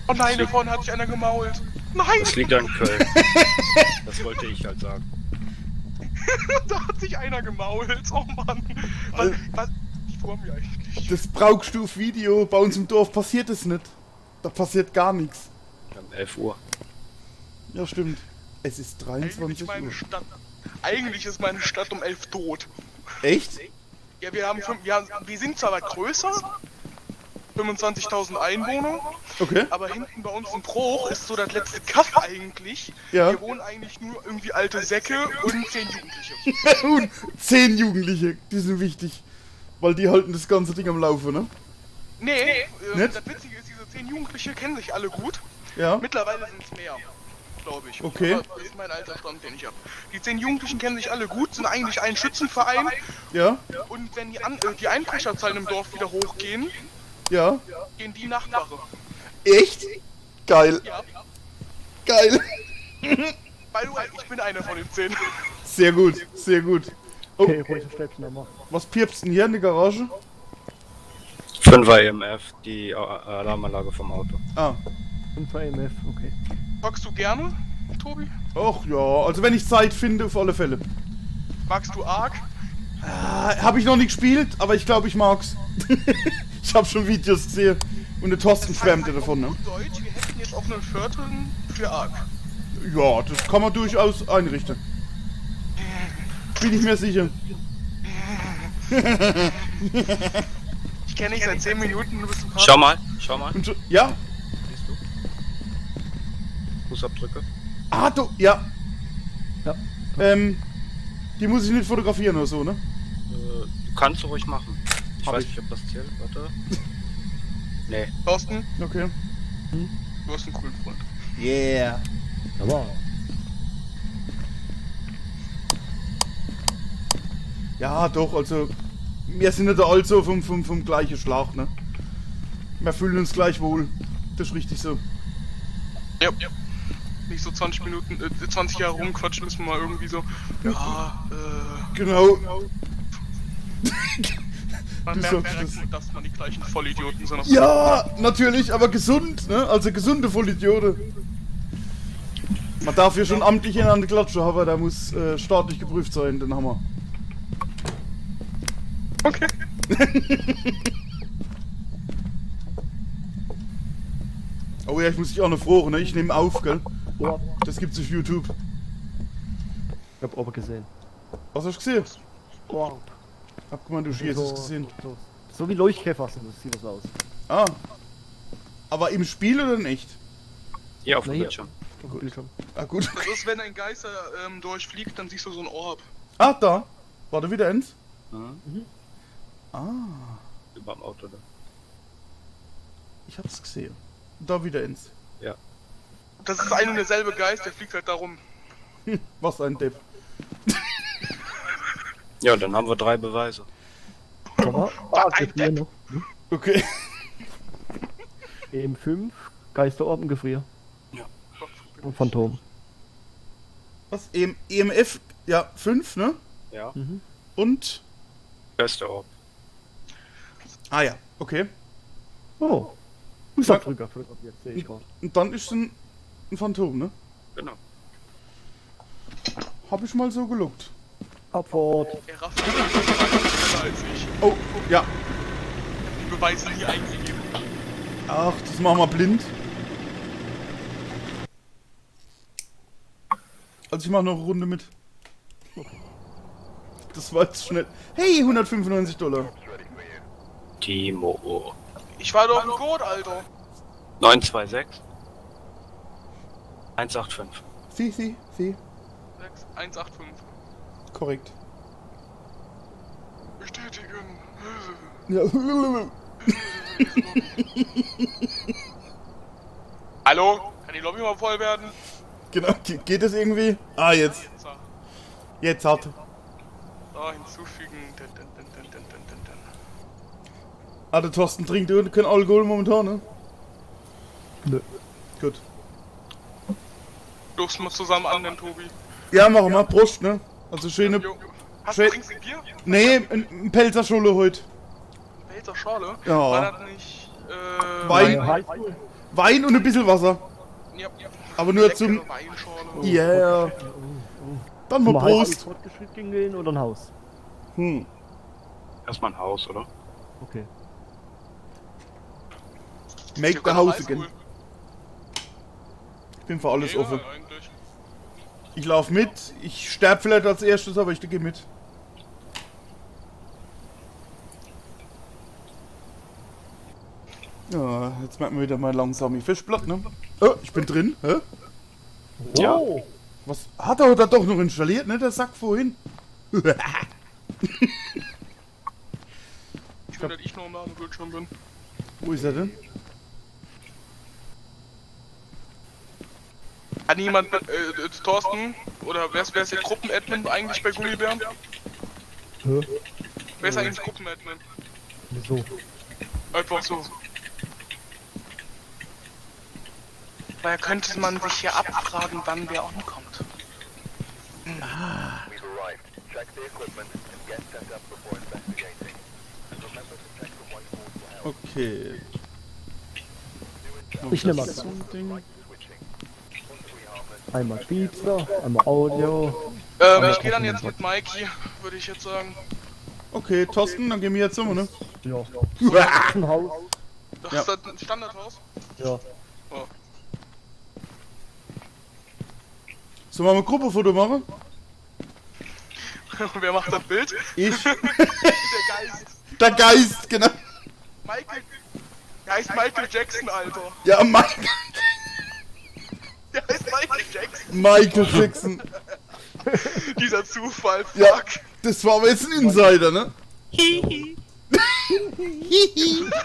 Oh nein, da vorne hat sich einer gemault. Nein! Das liegt an Köln. Das wollte ich halt sagen. Da hat sich einer gemault. Oh Mann. Was? Wie vor mir eigentlich? Das brauchst du auf Video, bei uns im Dorf passiert es nicht. Da passiert gar nichts. Um 11 Uhr. Ja, stimmt. Es ist 23 Uhr. Eigentlich ist meine Stadt um 11 tot. Echt? Ja, wir sind zwar weit größer, 25.000 Einwohner, Okay. aber hinten bei uns im Bruch ist so das letzte Kaff eigentlich. Ja. Hier wohnen eigentlich nur irgendwie alte Säcke und 10 Jugendliche. Und 10 Jugendliche, die sind wichtig. Weil die halten das ganze Ding am Laufen, ne? Nee, Nicht? das Witzige ist, diese 10 Jugendliche kennen sich alle gut. Ja. Mittlerweile sind es mehr, glaube ich. Okay. Aber das ist mein alter Stand, den ich habe. Die 10 Jugendlichen kennen sich alle gut, sind eigentlich ein Schützenverein. Ja. Und wenn die Einbrecherzahlen im Dorf wieder hochgehen, Ja. gehen die Nachtwache. Echt? Geil. Ja. Geil. By the way, ich bin einer von den 10. Sehr gut, sehr gut. Oh, Okay, ruhig ein Stäbchen nochmal. was piepst denn hier in der Garage? 5er EMF, die Alarmanlage vom Auto. Ah. 5 AMF, okay. Magst du gerne, Tobi? Och ja, also wenn ich Zeit finde, auf alle Fälle. Magst du Ark? Habe ich noch nicht gespielt, aber ich glaube, ich mag's. Ich habe schon Videos gesehen und der Thorsten schwärmte davon, ne? Auf Deutsch, wir hätten jetzt auch einen Viertel für Ark. Ja, das kann man durchaus einrichten. Bin ich mir sicher. Ich kenne dich seit 10 Minuten, du bist ein paar. Schau mal, schau mal. Und so, ja? Siehst du? Fußabdrücke. Ah, du, ja. Ja. Die muss ich nicht fotografieren oder so, ne? Kannst du ruhig machen. Ich Hab weiß ich. nicht, ob das zählt. Warte. Nee. Thorsten, Okay. du hast einen coolen Freund. Yeah. Aber Ja, doch, also wir sind nicht also vom gleichen Schlag, ne? Wir fühlen uns gleich wohl. Das ist richtig so. Ja. Nicht so 20 Minuten, 20 Jahre rumquatschen, müssen wir mal irgendwie so. Ja, Genau. man Du merkt sagst direkt, es. dass man die gleichen Vollidioten sind. Ja, natürlich, aber gesund, ne? Also gesunde Vollidioten. Man darf hier schon amtlich in eine Klatsche haben, da muss staatlich geprüft sein, den Hammer. Okay. Oh ja, ich muss dich auch noch froh, ne? Ich nehme auf, gell? ja, Das gibt's auf YouTube. ich hab aber gesehen. Was hast du gesehen? Wow. Hab gemeint, du hast es gesehen. So wie Leuchtkäfer sieht das aus. Ah. Aber im Spiel oder in echt? Hier auf dem Nee, Bildschirm. Auf dem Bildschirm. Ah, gut. Das ist, wenn ein Geister durchfliegt, dann siehst du so ein Orb. Ah, da. War da wieder eins? Mhm. Ah. Überm Auto da. Ich hab's gesehen. Da wieder eins. Ja. Das ist ein und derselbe Geist, der fliegt halt darum. Was ein Depp. Ja, dann haben wir 3 Beweise. Komm mal. Was Ah, ein Gefrier Depp. noch. Okay. EM5, Geisterorben, Gefrier. Ja. Und Phantom. Was? EMF? Ja, 5, ne? Ja. Und? Geisterorb. Ah ja, okay. Oh. Fußabdrücker für das Objekt, sehe ich gerade. Und dann ist ein Phantom, ne? Genau. Hab ich mal so geluckt. Abfahrt. Er rafft die schneller als ich. Oh, ja. Die Beweise nie eingegeben. Ach, das machen wir blind. Also ich mache noch eine Runde mit. Das war jetzt schnell. Hey, $195. Timo. Ich war doch ein Gurt, Alter. 926 185. Sie. 6185. Korrekt. Bestätigen. Ja. Hallo? Kann die Lobby mal voll werden? Genau, geht das irgendwie? Ah, jetzt. Jetzt hat. So, hinzufügen. Dun. Ah, der Thorsten trinkt kein Alkohol momentan, ne? Nö. Gut. Los mal zusammen an, den Tobi. Ja, machen wir. Prost, ne? Also schöne... Jo. Schön- Trinkst du Bier? Nee, ein Pelzer Schule heute. Pelzer Schorle? Ja. War das nicht, Wein. Highschool? Wein und ein bisschen Wasser. Ja. Aber nur Leckere zum... Weinschorle. Yeah. Dann mal Zum Prost. Fortgeschritten gehen oder ein Haus? Hm. Erstmal ein Haus, oder? Okay. Make the house again. Ich bin für alles offen. Eigentlich. Ich lauf mit. Ich sterb vielleicht als erstes, aber ich gehe mit. Ja, jetzt merken wir wieder mal langsam die Fischblatt, ne? Oh, ich bin drin. Hä? Ja. Oh. Was? Hat er da doch noch installiert, ne? Der Sack vorhin. Ich will, dass ich noch am Bildschirm bin. Wo ist er denn? Hat niemand, Thorsten? Oder wer ist der Gruppenadmin eigentlich bei Gummibären? Hä? Wer ist eigentlich Gruppenadmin? Wieso? Einfach so. Daher könnte man sich hier abfragen, wann wer ankommt. We've arrived. Check the equipment and get set up before investigating. And remember to check the whiteboard for help. Okay. Ich nehme mal. So ein Ding. Switching. Once we harvest, Einmal Pizza, einmal Audio. Ich gehe dann jetzt mit Mikey, würde ich jetzt sagen. Okay, Thorsten, dann gehen wir jetzt um, ne? Ja. Ein Haus. Das Ja. ist das ein Standardhaus. Ja. Oh. Sollen wir mal ein Gruppenfoto machen? Wer macht das Bild? Ich. Der Geist. Der Geist, genau. Michael. Der heißt Michael Jackson, Alter. Ja, Michael Der heißt Michael Jackson. Jackson. Dieser Zufall, fuck. Ja, das war aber jetzt ein Insider, ne?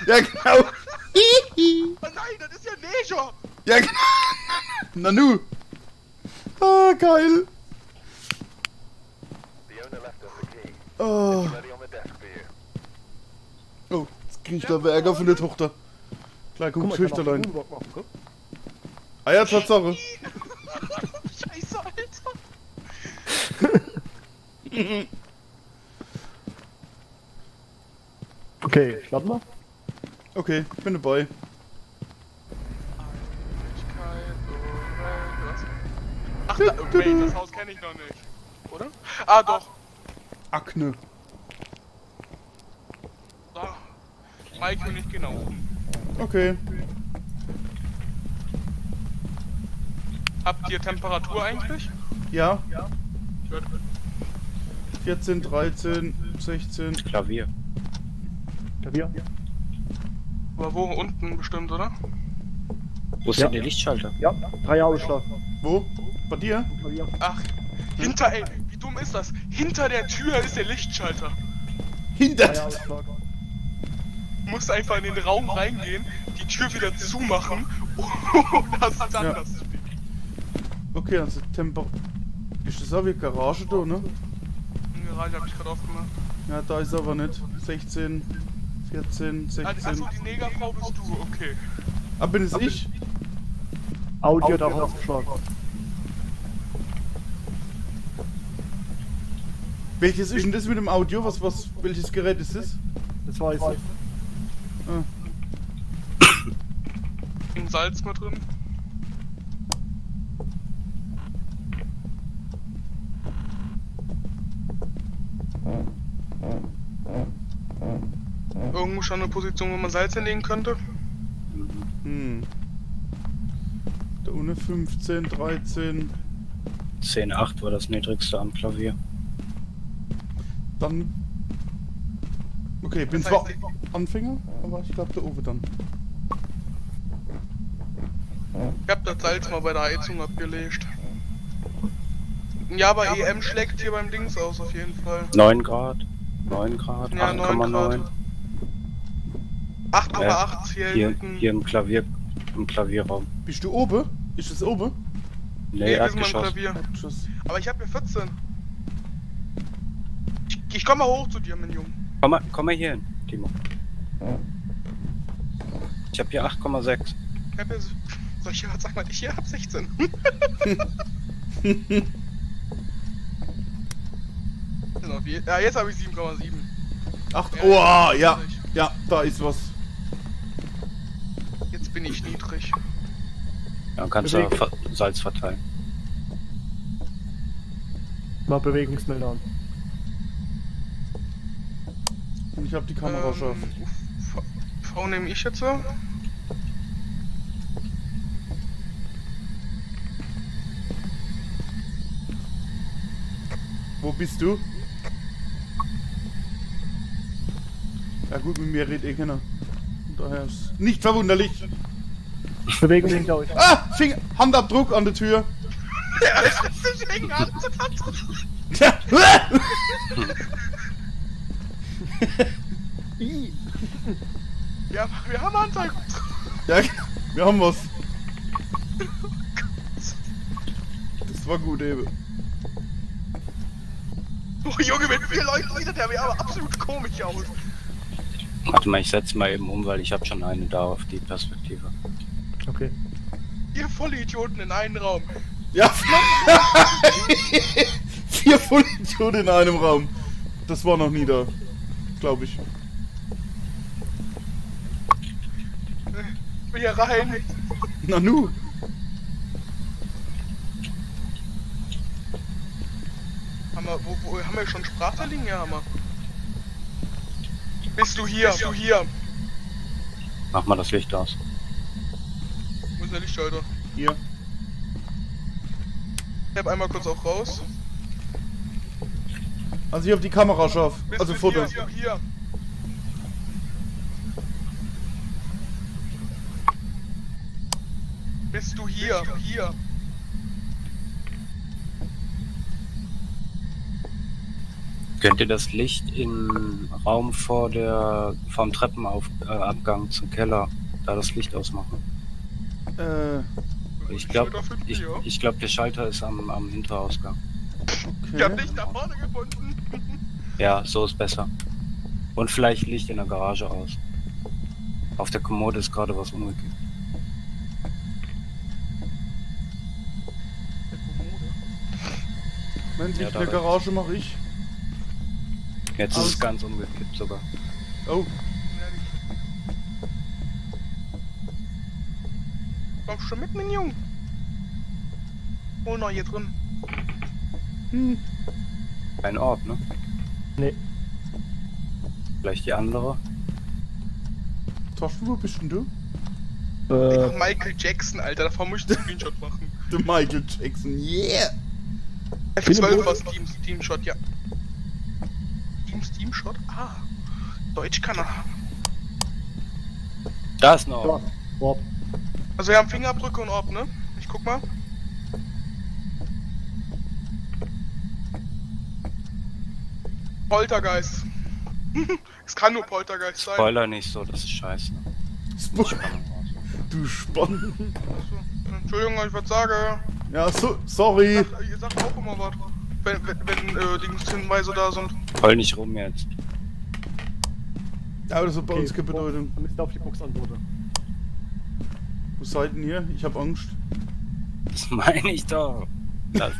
Ja, genau. Oh nein, das ist ja Neger. Ja, genau. Nanu. Ah, geil. the owner left us a key. Oh, Ready on the desk for you. oh jetzt krieg ich da Ärger von der Tochter. Klar, Guck guck, mal, ich kann auch Töchterlein. Moonwalk machen, guck. Ah ja, Tatsache. Scheiße, Alter. Okay, starten wir. Okay, bin dabei. Ach, wait, das Haus kenne ich noch nicht. Oder? Ah, doch. Akne. Da. Michael nicht genau. Okay. Habt ihr Temperatur eigentlich? Ja, Gut. 14, 13, 16. Klavier. Klavier. Aber wo? Unten bestimmt, oder? Wo ist Ja. denn der Lichtschalter? Ja, 3 Ausschlag. Wo? Bei dir? Klavier. Ach, hinter, ey, wie dumm ist das? Hinter der Tür ist der Lichtschalter. 3 Hinter. Ausschlag. Du musst einfach in den Raum reingehen, die Tür wieder zumachen und das dann Ja. das Spiel. Okay, also Temper. Ist das auch wie Garage da, ne? Die Garage hab ich gerade aufgemacht. Ja, da ist aber nicht. 16, 14, 16. Achso, die Negerfrau bist du, okay. Ah, bin es ich? Audio da Ausschlag. Welches ist denn das mit dem Audio? Welches Gerät ist das? Das weiß ich. Ah. In Salz mit drin. Irgendwo schon eine Position, wo man Salz hinlegen könnte. Hm. Da ohne 15, 13. 10,8 war das niedrigste am Klavier. Dann. Okay, bin Das zwar heißt, Anfänger, aber ich glaube da oben dann. Ich hab das Salz mal bei der Heizung abgelegt. Ja, aber EM schlägt hier beim Dings aus auf jeden Fall. 9 Grad. 9 Grad. Ja, 9 8,9. 8,8 hier Hier, hinten. hier im Klavierraum. Bist du oben? Ist es oben? Nee, wir sind beim Erdgeschoss. Klavier. Tschüss. Aber ich hab hier 14. Ich komm mal hoch zu dir, mein Junge. Komm mal hier hin, Timo. Ich hab hier 8,6. Soll ich sag mal, ich hier hab 16. Ja, jetzt habe ich 7,7. Ach, Ja, oh, ja. niedrig. Ja, da ist was. Jetzt bin ich niedrig. Dann kannst du Salz verteilen. Mal Bewegungsmelder an. Und ich habe die Kamera scharf. V nehme ich jetzt so. Wo bist du? Ja gut, mit mir redet eh keiner. Und daher ist nicht verwunderlich. Bewegung hinter euch. Ah, Handabdruck an der Tür. Ja, das ist nicht hängen. Ja. Ja, wir haben Anzeige. Ja, wir haben was. Das war gut eben. Oh Junge, wenn 4 Leute wieder, der wäre aber absolut komisch aus. Warte mal, ich setze mal eben um, weil ich habe schon eine da auf die Perspektive. Okay. Ihr Vollidioten in einen Raum. Ja. 4 Vollidioten in einem Raum. Das war noch nie da. Glaube ich. Ich will hier rein. Na nu. Wo haben wir schon Sprachverliegen? Ja, haben wir. Bist du hier? Bist du hier? Mach mal das Licht aus. Wo ist der Lichtschalter? Hier. Ich hab einmal kurz auch raus. Also ich habe die Kamera scharf. Bist Also du Fotos. hier? Bist du hier? Hier. Könnt ihr das Licht im Raum vom Treppenabgang zum Keller, da das Licht ausmachen? Ich glaube, der Schalter ist am Hinterausgang. Ich hab Okay. dich da vorne gefunden. Ja, so ist besser. Und vielleicht Licht in der Garage aus. Auf der Kommode ist gerade was umgekippt. Wenn Ja, Licht da in der Garage mache ich. Jetzt ist Aus. es ganz umgekippt sogar. Oh. Kommst schon mit, mein Junge? Hol noch hier drin. Kein Ort, ne? Nee. Vielleicht die andere? Thorsten, wo bist denn du? Ach, Michael Jackson, Alter, davon muss ich einen Screenshot machen. Der Michael Jackson, yeah! F12 war Steam-Shot, ja. Steam-Shot? Ah. Deutsch kann er. Da ist noch. Da. Warp. Also wir haben Fingerabdrücke und Orb, ne? Ich guck mal. Poltergeist. Es kann nur Poltergeist sein. Spoiler nicht so, das ist scheiße. Du Spann. Achso. Entschuldigung, ich was sage. Ja, so, sorry. Ihr sagt auch immer was. Wenn Hinweise da sind. Heul nicht rum jetzt. Ja, das hat bei Okay, uns keine Bedeutung. Dann müsst ihr auf die Box antworten. Wo seid ihr hier? Ich hab Angst. Das meine ich doch. Das.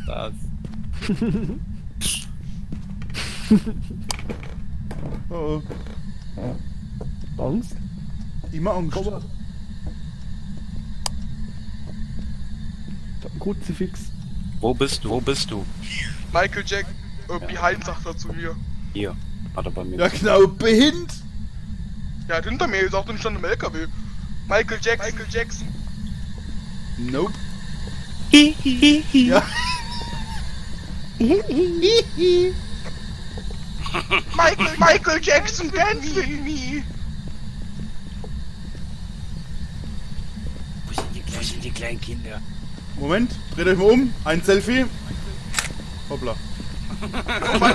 Oh, Angst? immer Angst. Komm mal. Ich hab ein Kruzifix. Wo bist du? Michael Jack, behind sagt er zu mir. Hier. Hat er bei mir. Ja genau, behindert. Der hat hinter mir gesagt, ich stand im LKW. Michael Jackson. Nope. Ja. Michael Jackson dance with me. Wo sind die kleinen Kinder? Moment, dreht euch mal um. Ein Selfie. Hoppla. Mein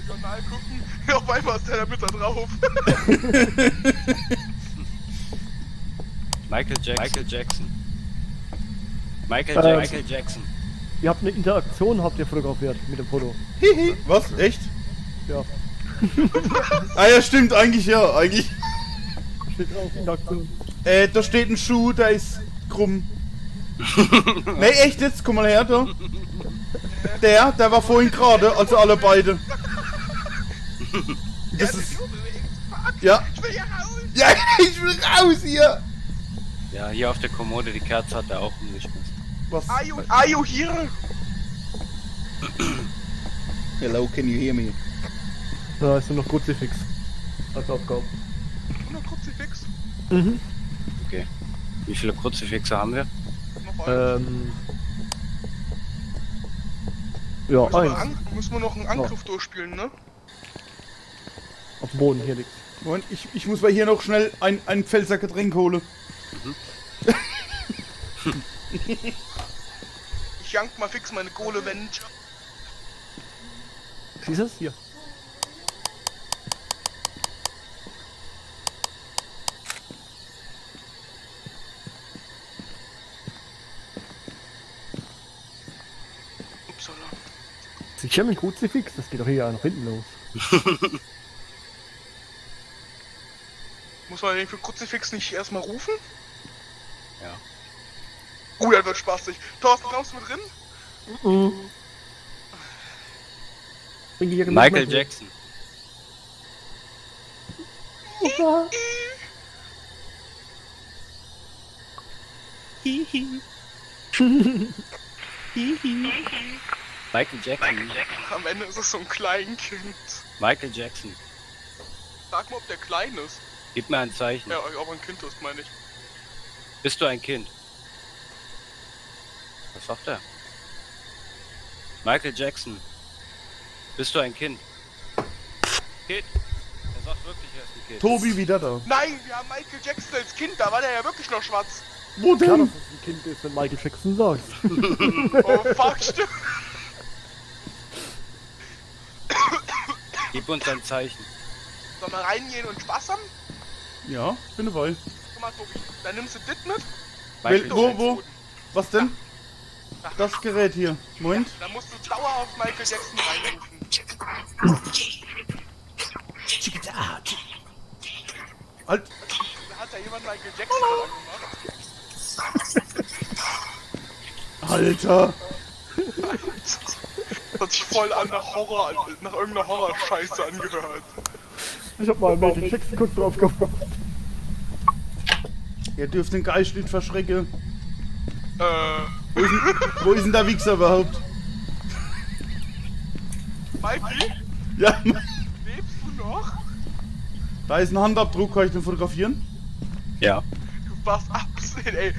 Journal gucken. Auf einmal ist der da mit da drauf. Michael Jackson. Michael Jackson. Ihr habt eine Interaktion, habt ihr fotografiert mit dem Foto. Hihi. Was? Echt? Ja. Ah ja, stimmt, eigentlich ja, eigentlich. Steht drauf, Interaktion. Da steht ein Schuh, der ist krumm. Nee, echt jetzt, guck mal her, da. Der war vorhin gerade, also alle beide. Das ist... Ja. Ich will hier raus! Ja, ich will raus hier! Ja, hier auf der Kommode, die Kerze hat er auch umgeschmissen. Was? Are you here? Hello, can you hear me? Da ist nur noch Kruzifix. Als Aufgabe. Nur Kruzifix. Mhm. Okay. Wie viele Kruzifixe haben wir? Noch eins. Ja, eins. Müssen wir noch einen Angriff durchspielen, ne? Auf dem Boden, hier liegt. Moment, ich muss mal hier noch schnell ein Pfälzer Getränk holen. Ich jank mal fix meine Kohle, wenn... Siehst du es? Hier. Upsala. Sicher mit Kruzifix? Das geht doch hier nach hinten los. Muss man den für Kruzifix nicht erstmal rufen? Ja. Das wird spaßig. Thorsten, kommst du mit drin? Bring die hier Michael Jackson. Michael Jackson. Am Ende ist es so ein Kleinkind. Michael Jackson. Sag mal, ob der klein ist. Gib mir ein Zeichen. Ja, ob er ein Kind ist, meine ich. Bist du ein Kind? Was sagt er? Michael Jackson. Bist du ein Kind? Kind. Er sagt wirklich, er ist ein Kind. Tobi wieder da. Nein, wir haben Michael Jackson als Kind, da war der ja wirklich noch schwarz. Wo Klar, dass denn? es ein Kind ist, wenn Michael Jackson sagt. Oh fuck, stimmt. Gib uns ein Zeichen. Sollen wir reingehen und Spaß haben? Ja, ich bin dabei. Guck mal, Tobi, dann nimmst du dit mit. Michael Wo, Jackson. wo? Was denn? Das Gerät hier. Moment. Dann musst du dauerhaft Michael Jackson reinrufen. Halt. Da hat ja jemand Michael Jackson angemacht. Alter. Das hat sich voll an nach irgendeiner Horror-Scheiße angehört. Ich hab mal Michael Jackson kurz drauf gemacht. Ihr dürft den Geist nicht verschrecken. Wo ist denn der Wichser überhaupt? Mikey, Ja, lebst du noch? da ist ein Handabdruck, kann ich den fotografieren? Ja. Du warst absehen, ey.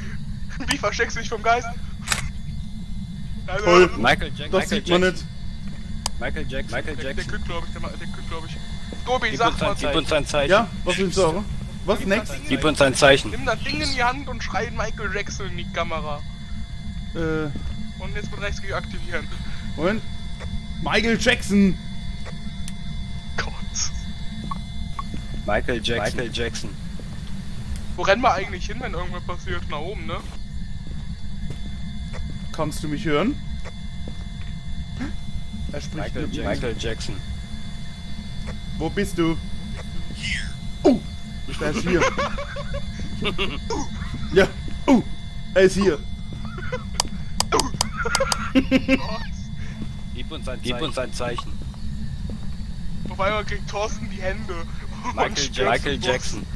Wie versteckst du dich vom Geist? Also, Toll. Michael Jackson. Das sieht man nicht. Michael Jackson. Michael Der Jackson. Kütt, glaube ich, der Kütt, glaube ich. Tobi, Gib sag uns mal, ein Zeichen. Ja, was willst du sagen? Was, next? Gib uns ein Zeichen. nimm das Ding in die Hand und schrei Michael Jackson in die Kamera. Und jetzt mit rechts aktivieren. Moment. Michael Jackson. Gott. Michael Jackson. Michael Jackson. Wo rennen wir eigentlich hin, wenn irgendwas passiert? Nach oben, ne? Kannst du mich hören? Er spricht mit mir. Michael Jackson. Wo bist du? Oh! Der ist hier. Ja. Oh! Er ist hier. Gib uns ein Zeichen. Auf einmal kriegt Thorsten die Hände. und stürzt Michael im Bus. Jackson.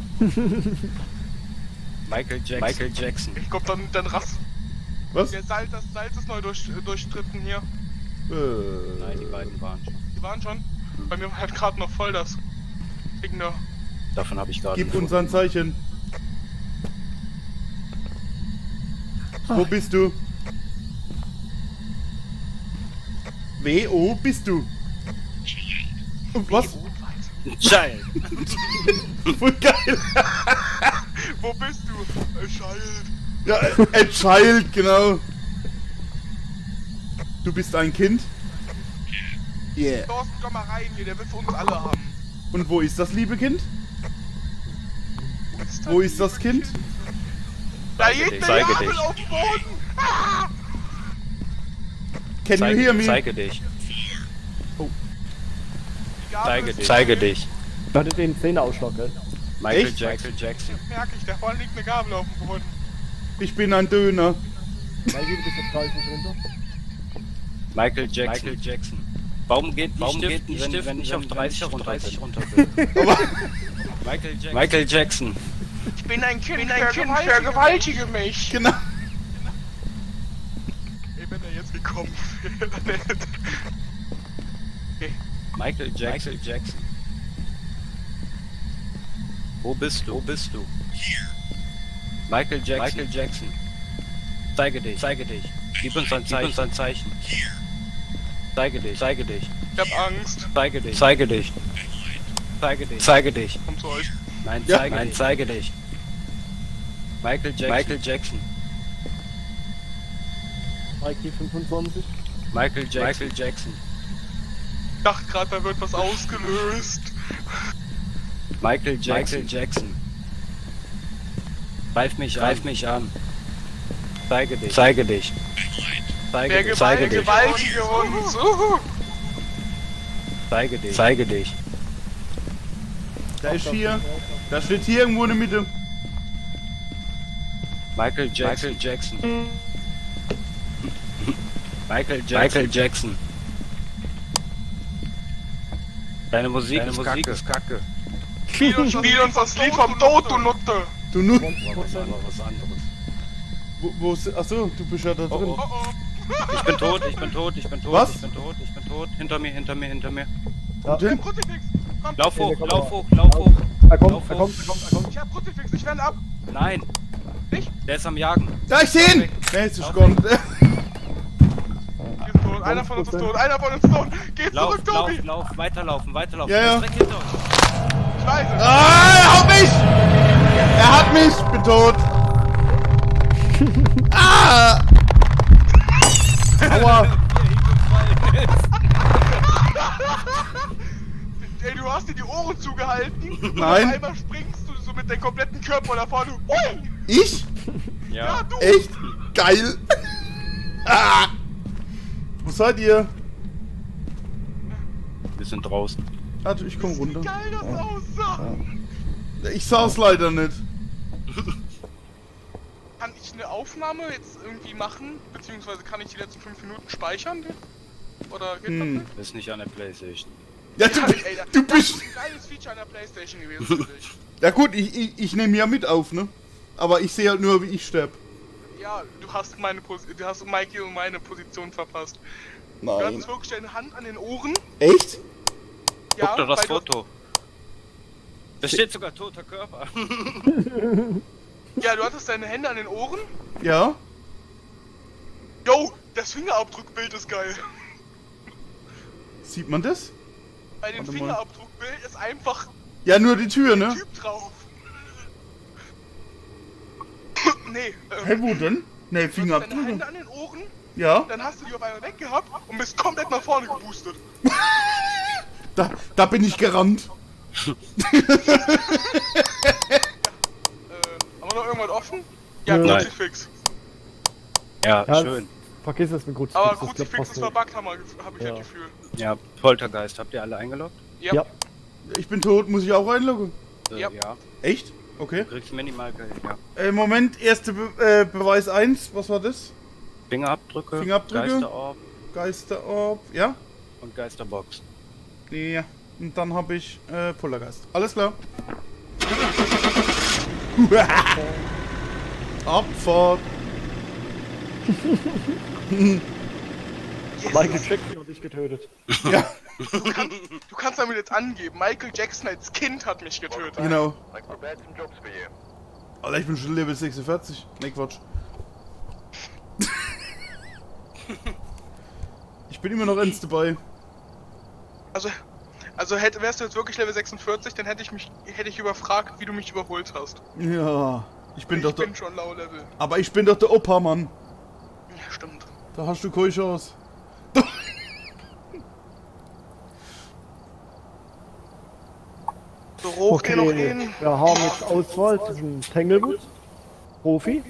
Michael Jackson. Ich glaub, dann rast. Was? Das Salz ist neu durchstritten hier. Nein, die beiden waren schon. Die waren schon. Bei mir war halt gerade noch voll das Ding da. Davon habe ich gerade. Gib uns ein Zeichen. Wo bist du? Wo bist du? Was? Child. Voll geil. Wo bist du? Child. Ja, a child, genau. Du bist ein Kind? Yeah. Thorsten, komm mal rein hier, der will für uns alle haben. Und wo ist das liebe Kind? Wo ist das Kind? Da geht der Zeige Nabel dich. auf den Boden! Ah! Can you hear me? Zeige dich. Die Gabel ist Zeige dich. Da hatte den Zähneausschlag, gell? Michael Echt? Jackson. Merke ich, da vorne liegt eine Gabel auf dem Boden. Ich bin ein Döner. Weil du bist jetzt 30 runter. Michael Jackson. Warum geht die Stift, wenn ich auf 30 runter bin? Michael Jackson. Ich bin ein Kind, vergewaltige mich. Genau. Ey, wenn er jetzt gekommen wäre. Michael Jackson. Wo bist du? Michael Jackson. Zeige dich. Gib uns ein Zeichen. Zeige dich. Ich hab Angst. Zeige dich. Komm zu euch. Nein, Ja. zeige dich. Michael Jackson. Mikey 25. Michael Jackson. Ich dachte gerade, da wird was ausgelöst. Michael Jackson. Greif mich an. Zeige dich. Wer Zeige dich. gewaltige uns. Zeige dich. Der ist hier. Der steht hier irgendwo in der Mitte. Michael Jackson. Michael Jackson. Deine Musik ist kacke. Spiel uns das Lied vom Tod, du Nutte. Du nur. Was anderes. Wo ist. Achso, du bist ja da drin. Oh oh. Ich bin tot. Was? Ich bin tot. Hinter mir. Und hin? Kruzifix. Komm. Lauf hoch. Er kommt. Ich hab Kruzifix, ich werde ab. Nein. Nicht? Der ist am Jagen. Da, ich seh ihn! Nee, ist gone. Wir sind tot. Einer von uns ist tot. Geh zurück, Tobi. Lauf. Weiterlaufen. Ja, ja. Der ist direkt hinter uns. Ich weiß es. Ah, er haut mich! Er hat mich! Bin tot! Ah! Aua! Ey, du hast dir die Ohren zugehalten. Und Nein. auf einmal springst du so mit deinem kompletten Körper nach vorne. Ui! Ich? Ja, du! Echt? Geil! Ah! Wo seid ihr? Wir sind draußen. Warte, ich komm runter. Geil das aussah! Ich sah's leider nicht. Kann ich eine Aufnahme jetzt irgendwie machen? Beziehungsweise kann ich die letzten 5 Minuten speichern? Oder geht das nicht? Ist nicht an der Playstation. Ja, Ja, ey, du das bist... ist ein geiles Feature an der Playstation gewesen, finde ich. Ja gut, ich nehme ja mit auf, ne? Aber ich sehe halt nur, wie ich sterb. Ja, du hast Mikey und meine Position verpasst. Du Nein. hattest wirklich deine Hand an den Ohren. Echt? Ja, Guck doch das weil du- Foto. Da steht sogar toter Körper. Ja, du hattest deine Hände an den Ohren. Ja? Yo, das Fingerabdruckbild ist geil. Sieht man das? Bei dem Warte mal. Fingerabdruckbild ist einfach Ja, nur die Tür, ein ne? Typ drauf. Nee, Hä, wo denn? Ne, du hast deine Fingerabdrücke. Hände an den Ohren, Ja? dann hast du die auf einmal weggehabt und bist komplett nach vorne geboostet. Da bin ich gerannt. Haben wir noch irgendwas offen? Ja, Nein. Kruzifix. Ja, Ja, schön. Vergiss es mit Kruzifix. Aber das klappt Kruzifix fast ist nicht. verbuggt, hab ich Ja. das Gefühl. Ja, Poltergeist. Habt ihr alle eingeloggt? Ja. Ja. Ich bin tot, muss ich auch einloggen? Ja. Ja. Echt? Okay. Du kriegst minimal Geld, ja. Moment, erste Beweis 1, was war das? Fingerabdrücke, Fingerabdrücke. Geisterorb Geisterorb, ja? und Geisterbox. Ja. Und dann habe ich Poltergeist. Alles klar. Abfahrt. Michael Jackson hat dich getötet. Ja, Du kannst damit jetzt angeben, Michael Jackson als Kind hat mich getötet. genau. I've prepared some jobs for you. Alter, ich bin schon Level 46. Ne, Quatsch. Ich bin immer noch ends dabei. Also wärst du jetzt wirklich Level 46, dann hätte ich überfragt, wie du mich überholt hast. Ja. Ich bin doch der... bin schon Low Level. Aber ich bin doch der Opa, Mann. Ja, stimmt. Da hast du keine Chance. So hoch wir noch Okay, gehen. wir haben jetzt Auswahl zwischen Tanglewood, Profi.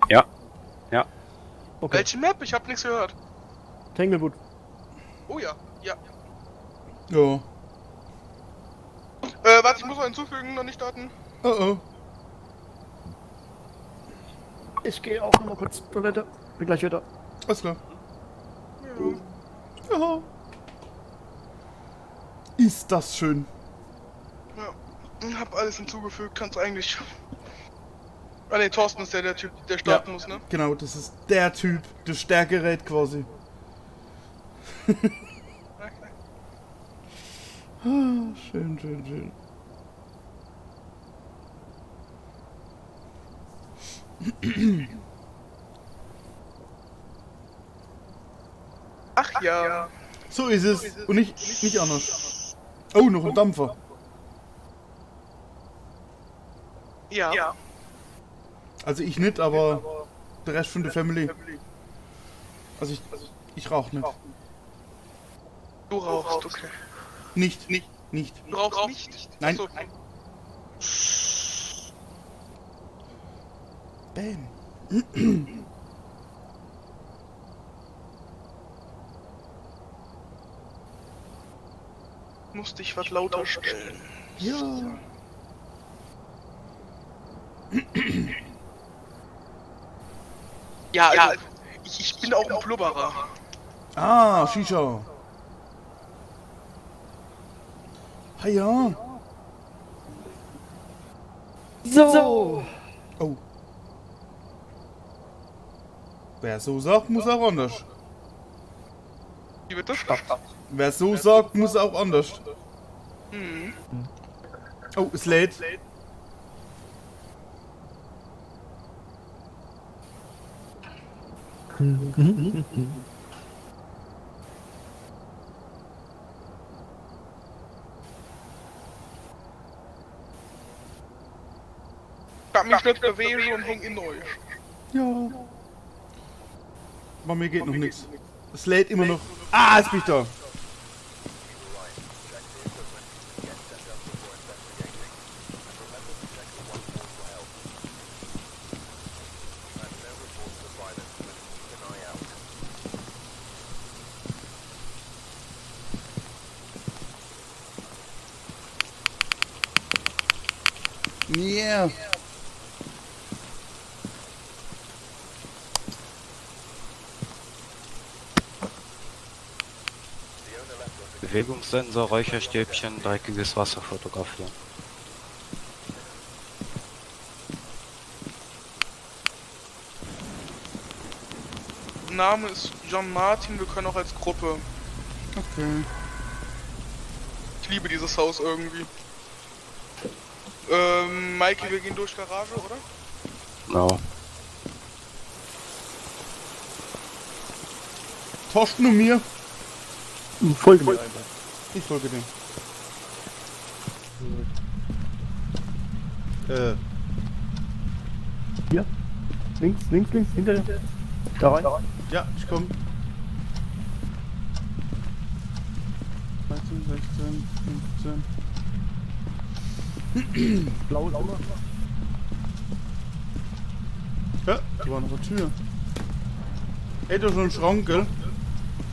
Ja. Ja. Okay, Welche Map? Ich hab nichts gehört. Tanglewood. Oh ja, ja. Ja. Warte, ich muss noch hinzufügen, noch nicht starten. Oh oh. Ich gehe auch noch mal kurz zur Toilette. Bin gleich wieder. Alles klar. Ja. Ja. Ist das schön. Ja. Hab alles hinzugefügt, kannst eigentlich. Ah ne, Thorsten ist ja der Typ, der starten muss, ne? Genau, das ist der Typ, das Stärkgerät quasi. Ah, schön, schön, schön. Ach ja. So ist es. Und nicht anders. Oh, noch ein Dampfer. Ja. Also ich nicht, aber der Rest von der Family. Also ich rauch nicht. Du rauchst, okay. Nicht. Du rauchst nicht? Nein. Achso. Bam. Musste ich was lauter stellen. Ja. Ja, also, ich bin auch ein Blubberer. Ah, Shisha. Ah ja. So. Oh. Wer so sagt, muss auch anders. Wie wird das? Wer so sagt, muss auch anders. Mhm. Oh, es lädt. Ich hab mich nicht bewegt und häng in euch. Ja. Aber mir geht noch nichts. Es lädt immer noch. Ah, jetzt bin ich da. Yeah. Bewegungssensor, Räucherstäbchen, dreckiges Wasser fotografieren. Name ist John Martin, wir können auch als Gruppe. Okay. Ich liebe dieses Haus irgendwie. Mikey, wir gehen durch Garage, oder? Genau. Thorsten und mir. Folge mir einfach. Ich folge dem. Hier. Links, hinter dir. Da rein. Ja, ich komm. 13, 16, 15. Blaues Zimmer. Ja, da war noch eine Tür. Ey, da ist schon ein Schrank, gell?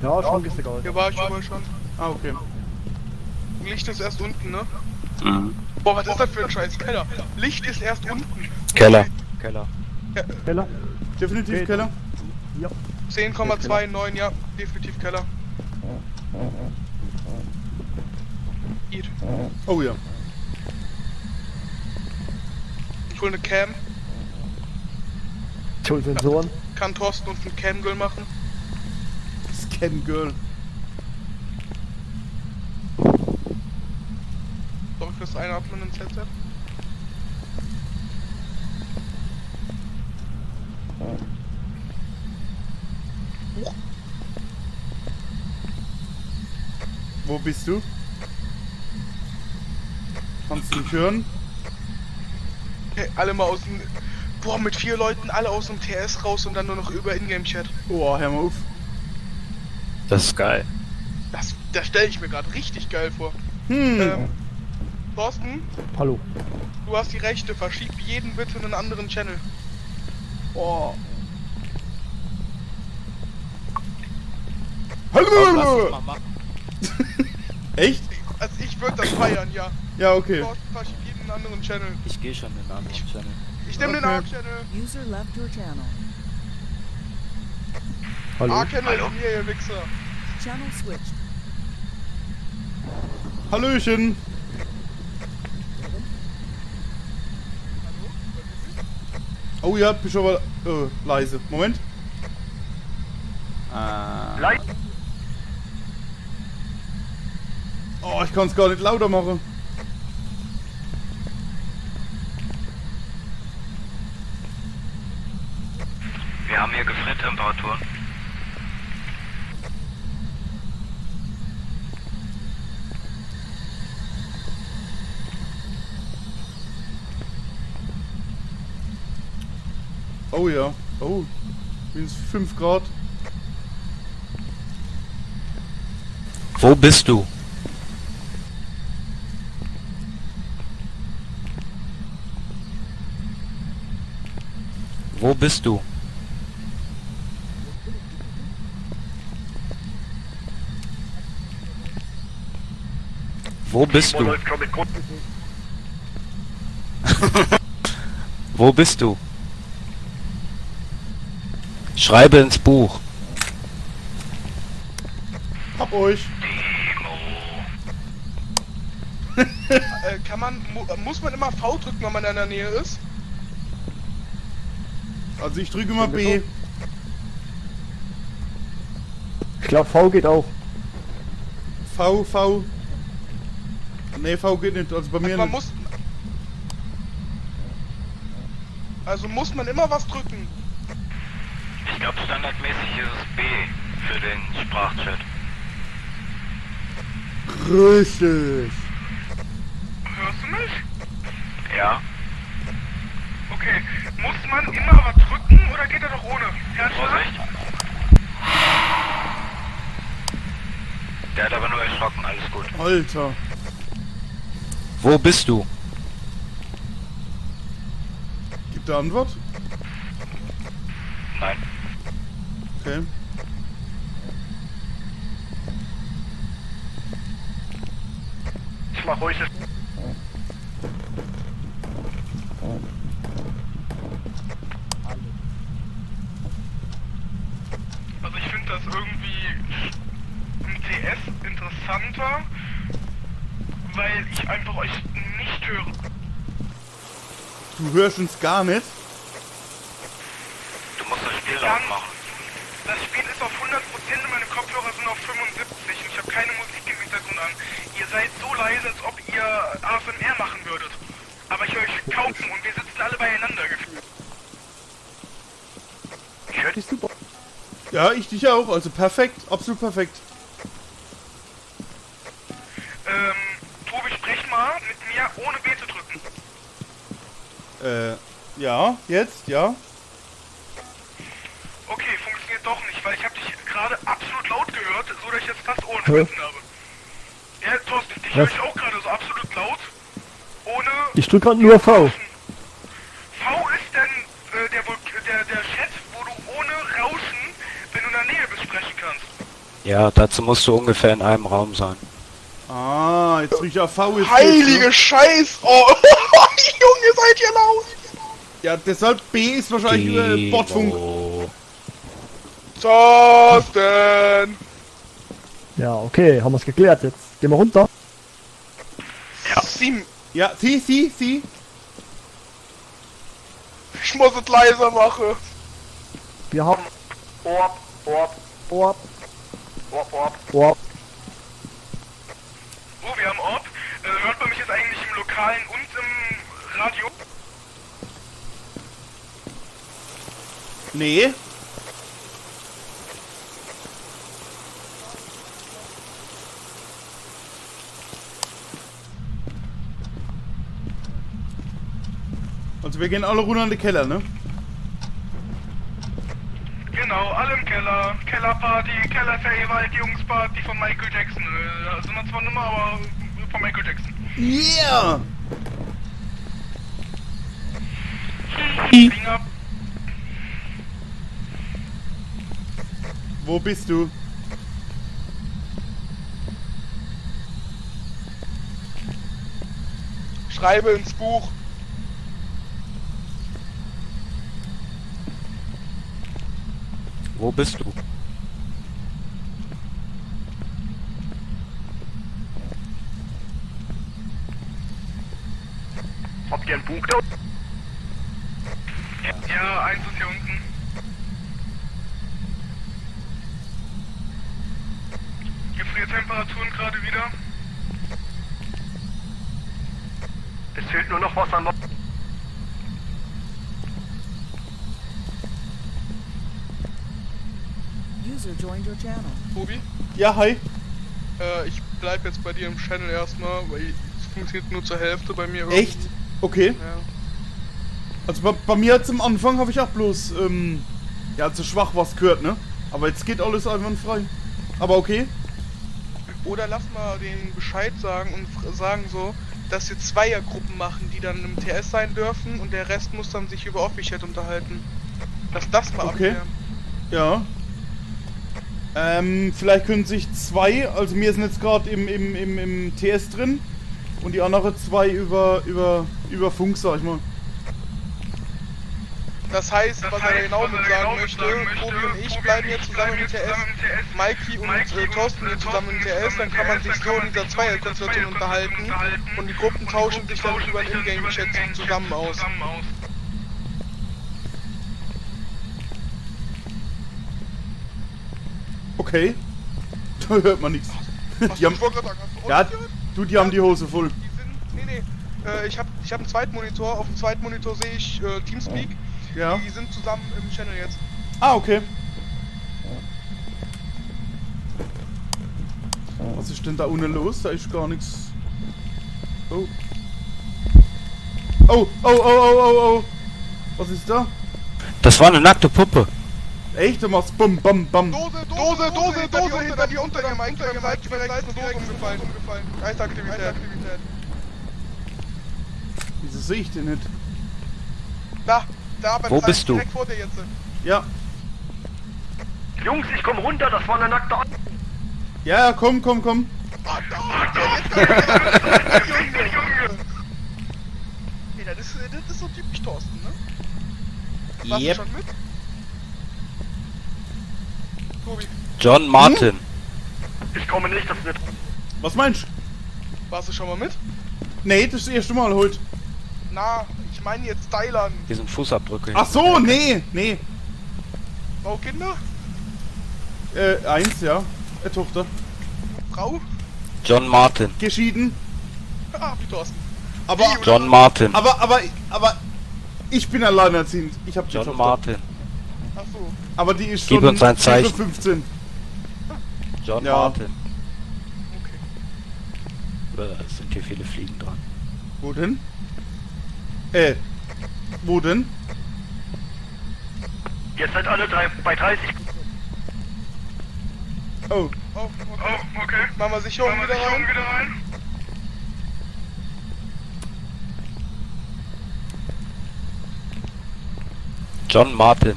Ja, Schrank ist egal. Hier war ich aber schon. Ah, okay. Licht ist erst unten, ne? Mhm. Boah, was ist das für ein scheiß Keller? Licht ist erst unten. Keller. Keller. Definitiv Okay. Keller. Ja. 10,29, ja, definitiv Keller. Hier. Oh ja. Ich hol ne Cam, Ich hol Sensoren. kann Thorsten und ein Camgirl machen. Scan Girl. Sorry fürs Einatmen ins Headset. Wo bist du? Kannst du mich hören? Okay, alle mal aus dem... Boah, mit 4 Leuten alle aus dem TS raus und dann nur noch über Ingame-Chat. Oh, hör mal auf. Das ist geil. Das stelle ich mir gerade richtig geil vor. Thorsten, Hallo. du hast die Rechte, verschieb jeden bitte in einen anderen Channel. Oh. Komm, lass uns mal machen. Echt? Also ich würde das feiern, ja. Ja, okay. Dort verschiebe einen anderen Channel. Ich gehe schon in einen anderen Channel. Ich nehme den Okay. A-Channel. User left your channel. Hallo? A-Channel ist mir, ihr Wichser. Channel switched. Hallöchen. Oh ja, bist aber leise. Moment. Oh, ich kann es gar nicht lauter machen. Wir haben hier Gefriertemperatur. Oh ja. Oh. Minus 5 Grad. Wo bist du? Wo bist du? Wo bist du? Wo bist du? Schreibe ins Buch. Hab euch. Muss man immer V drücken, wenn man in der Nähe ist? Also ich drücke immer B. Ich glaube, V geht auch. V. Nee, V geht nicht. Also bei mir Man nicht. muss... Also muss man immer was drücken. Ich glaube, standardmäßig ist es B für den Sprachchat. Richtig. Hörst du mich? Ja? Okay. Muss man immer was drücken oder geht er doch ohne? Vorsicht. Der hat aber nur erschrocken, alles gut. Alter. Wo bist du? Gibt er Antwort? Nein. Okay. Ich mach ruhig das. Also ich finde das irgendwie im TS interessanter, weil ich einfach euch nicht höre. Du hörst uns gar nicht. Du musst das Spiel laut machen. Das Spiel ist auf 100% und meine Kopfhörer sind auf 75 und ich habe keine Musik im Hintergrund an. Ihr seid so leise, als ob ihr ASMR machen würdet. Aber ich höre euch kaufen und wir sitzen alle beieinander gefühlt. Ich höre dich super. Ja, ich dich auch. Also perfekt. Absolut perfekt. Tobi, sprech mal mit mir ohne B zu drücken. Ja. Jetzt, ja. Okay, funktioniert doch nicht, weil ich habe dich gerade absolut laut gehört, so dass ich jetzt fast Ohrenschmerzen habe. Ja, Thorsten, dich höre ich auch gerade so absolut laut. Ohne... Ich drücke gerade nur V. V ist dann der Chat, wo du ohne Rauschen, wenn du in der Nähe bist, sprechen kannst. Ja, dazu musst du ungefähr in einem Raum sein. Ah, jetzt drück ich auf V. Ist Heilige gut, ne? Scheiß! Oh, Junge, seid ihr laut! Ja, deshalb B ist wahrscheinlich über Bordfunk. Thorsten! Ja, okay, haben wir es geklärt jetzt. Gehen wir runter. Sim, Ja, sie. ich muss es leiser machen. Wir haben Orb. Orb. Oh, wir haben Orb. Hört man mich jetzt eigentlich im Lokalen und im Radio? Nee. Also wir gehen alle runter in den Keller, ne? Genau, alle im Keller. Kellerparty, Kellervergewaltigungsparty von Michael Jackson. Da sind wir zwar nicht mehr, aber von Michael Jackson. Yeah! Finger. Wo bist du? schreibe ins Buch. Wo bist du? Habt ihr ein Buch da? Ja, eins ist hier unten. Gefriertemperaturen gerade wieder. Es fehlt nur noch Wasser. User joined your channel. Tobi, Ja, hi. ich bleib jetzt bei dir im Channel erstmal, weil es funktioniert nur zur Hälfte bei mir. Echt? Okay. Ja. Also bei mir jetzt am Anfang habe ich auch bloß, ja, zu schwach was gehört, ne? Aber jetzt geht alles einwandfrei. Aber okay. Oder lass mal denen Bescheid sagen und sagen so, dass wir Zweiergruppen machen, die dann im TS sein dürfen und der Rest muss dann sich über Office-Chat unterhalten. Lass das mal Okay. abklären. Ja. Vielleicht können sich zwei, also wir sind jetzt gerade im TS drin und die anderen zwei über Funk, sag ich mal. Das heißt, was er genau mit sagen möchte, Tobi und ich bleiben jetzt zusammen im TS, Mikey und Thorsten gehen zusammen im TS, dann kann man sich so in dieser Zweierkonstellation unterhalten und die Gruppen tauschen sich dann über den Ingame-Chat zusammen aus. Okay. Da hört man nichts. Die haben, Ich wollte gerade sagen, hast du ja, Office-Chat? du, die haben die Hose voll. Die sind, nee, ich hab einen zweiten Monitor, auf dem zweiten Monitor sehe ich Teamspeak, Ja. die sind zusammen im Channel jetzt. Ah, okay. Was ist denn da unten los? Da ist gar nichts. Oh. Oh, oh, oh, oh, oh, oh. Was ist da? Das war eine nackte Puppe. Echt? Du machst bum, bum, bum. Dose, hinter dir unter dem Seite rechts eine Dose umgefallen. Geistaktivität. Wieso sehe ich den nicht? Da beim Wo Seil bist du? direkt vor dir jetzt. Ja. Jungs, ich komm runter, das war eine nackte Ja, komm, komm, komm. Junge. Ey, das ist so typisch Thorsten, ne? Warst du Yep. schon mit? Tobi, John Martin. Ich komme nicht, das wird. Was meinst du? warst du schon mal mit? Nee, das ist das erste Mal heute. Na, ich meine jetzt Thailand. Hier sind Fußabdrücke. Ach so, nee, nee. Baukinder? Eins, ja. Tochter. Frau? John Martin. Geschieden. Ah, wie Thorsten. Aber, John Martin. aber, ich bin alleinerziehend. Ich hab die John Tochter. Martin. Ach so. Aber die ist Gib schon uns ein Zeichen. 15. John Ja. Martin. Okay. Es sind hier viele Fliegen dran. Wo denn? Wo denn? Ihr seid alle bei 30. Oh, Oh, okay. Machen wir Sicherung wieder rein. John Martin.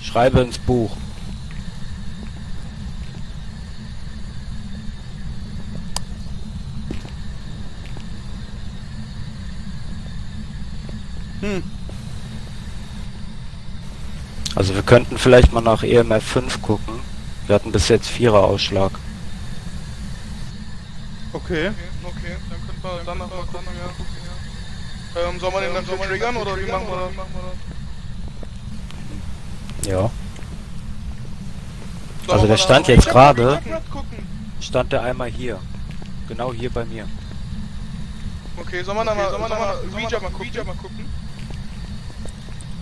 Schreibe ins Buch. Also wir könnten vielleicht mal nach EMF 5 gucken. Wir hatten bis jetzt 4er Ausschlag. okay. Okay, dann könnten wir danach mal gucken, ja. Soll man den dann für triggern oder wie machen wir das? Ja. Sollen Also wir der mal stand nach jetzt Chat gerade, gucken? stand der einmal hier. Genau hier bei mir. Okay, sollen wir dann mal Ouija mal gucken?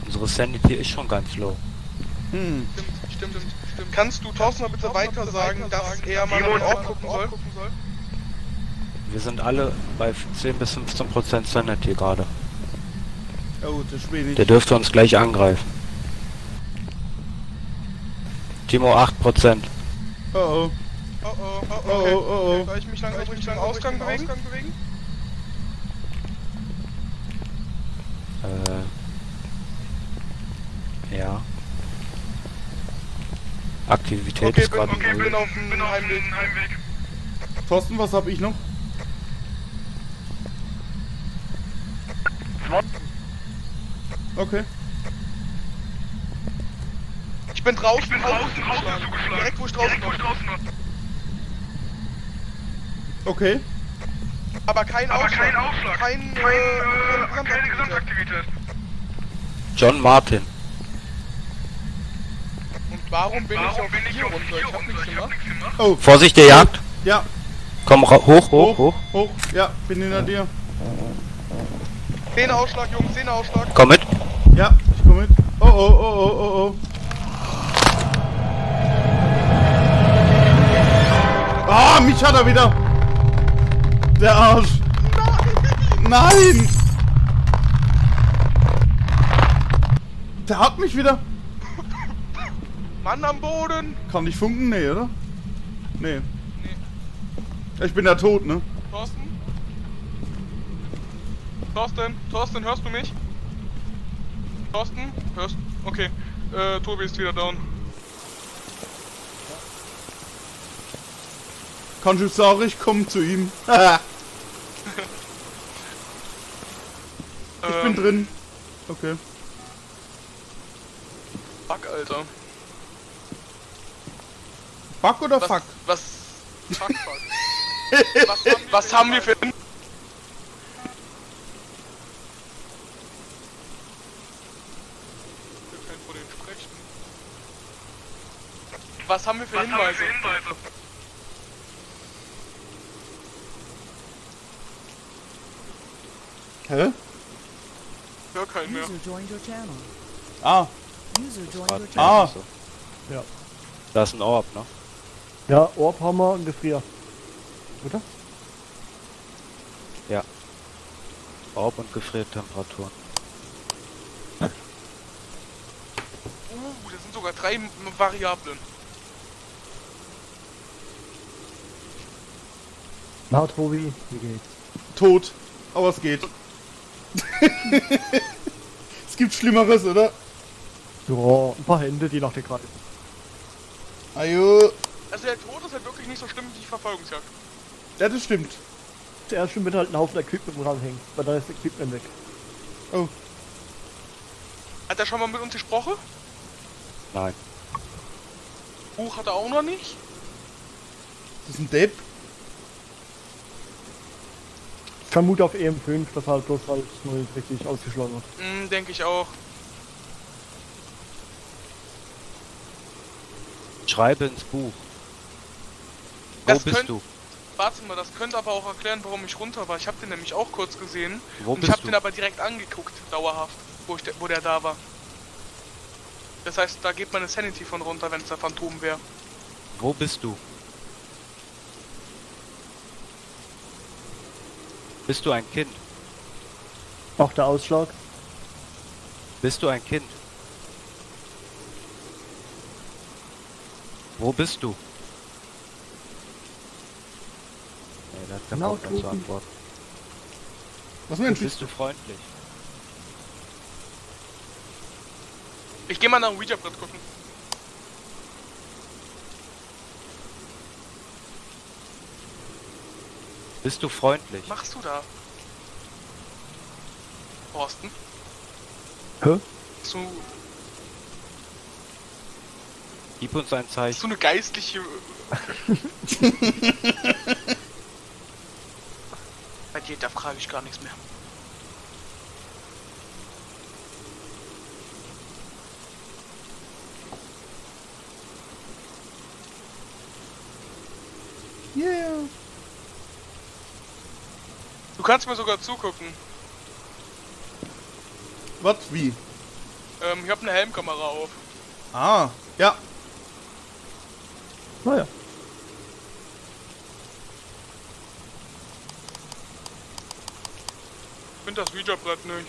Unsere Sanity ist schon ganz low. Stimmt. Kannst du Thorsten mal bitte weiter sagen, dass er mal nach dem Ort gucken soll? Wir sind alle bei 10 bis 15% Sanity gerade. Oh, das ist wenig. Der dürfte uns gleich angreifen. Timo 8%. Oh, oh. Okay. Oh. Soll ich mich dann Richtung Ausgang bewegen? Ja. Aktivität Okay, ist gerade bin null. auf dem Heimweg. Thorsten, was hab ich noch? Okay. Ich bin draußen, zugeschlagen. Direkt wo ich draußen war. Okay. Aber kein Ausschlag. Keine Keine Gesamtaktivität. Gesamtaktivität. John Martin. Und warum bin ich auf hier runter? Ich hab nichts gemacht. Oh, Vorsicht, der Jagd. ja. Komm hoch. Hoch. Ja, bin hinter dir. 10 Ausschlag, Jungs, 10 Ausschlag. Komm mit. Ja, ich komm mit. Oh. Ah, mich hat er wieder. Der Arsch. Nein. Der hat mich wieder. Mann am Boden. Kann ich funken? Nee, oder? Nee. Ich bin ja tot, ne? Thorsten, hörst du mich? Thorsten, hörst du? Okay, Tobi ist wieder down. Kannst du sagen, ich komm zu ihm. Ich bin drin. Okay. Fuck, Alter. Fuck oder fuck? Fuck. Was haben wir für... Was haben wir für Hinweise? Hä? Hör keinen mehr. User joined your channel. Ah. User joined your channel. Ah. Ja. Da ist ein Orb, ne? Ja, Orbhammer und Gefrier. Oder? Ja. Orb und Gefriertemperaturen. Das sind sogar 3 Variablen. Na, Tobi, wie geht's? Tot. Aber es geht. Es gibt Schlimmeres, oder? Ja, ein paar Hände, die nach dir gerade. Ajo. Also der Tod ist halt wirklich nicht so schlimm wie die Verfolgungsjagd. Ja, das stimmt. Zuerst schon mit halt einen Haufen Equipment ranhängt, weil dann ist das Equipment weg. Oh. Hat er schon mal mit uns gesprochen? Nein. Buch hat er auch noch nicht. Das ist ein Depp. Ich vermute auf EM5, dass halt bloß halt noch nicht richtig ausgeschlagen wird. Denke ich auch. Schreibe ins Buch. Wo Das bist könnt- du? Warte mal, das könnte aber auch erklären, warum ich runter war. Ich habe den nämlich auch kurz gesehen. Wo und ich bist habe du? den aber direkt angeguckt, dauerhaft, wo der da war. Das heißt, da geht meine Sanity von runter, wenn es der Phantom wäre. Wo bist du? Bist du ein Kind? Auch der Ausschlag. Bist du ein Kind? Wo bist du? Nee, der hat keinen Genau, Bock mehr zu Tobi. antworten. Was Mensch? Bist du freundlich? Ich geh mal nach dem Ouija-Brett gucken. Bist du freundlich? Was machst du da? Thorsten? Hä? Bist du Gib uns ein Zeichen. eine geistliche... Bei dir, da frage ich gar nichts mehr. Yeah. Du kannst mir sogar zugucken. Was? Wie? Ich hab eine Helmkamera auf. Ah. Ja. Naja. Ich find das Ouija-Brett nicht.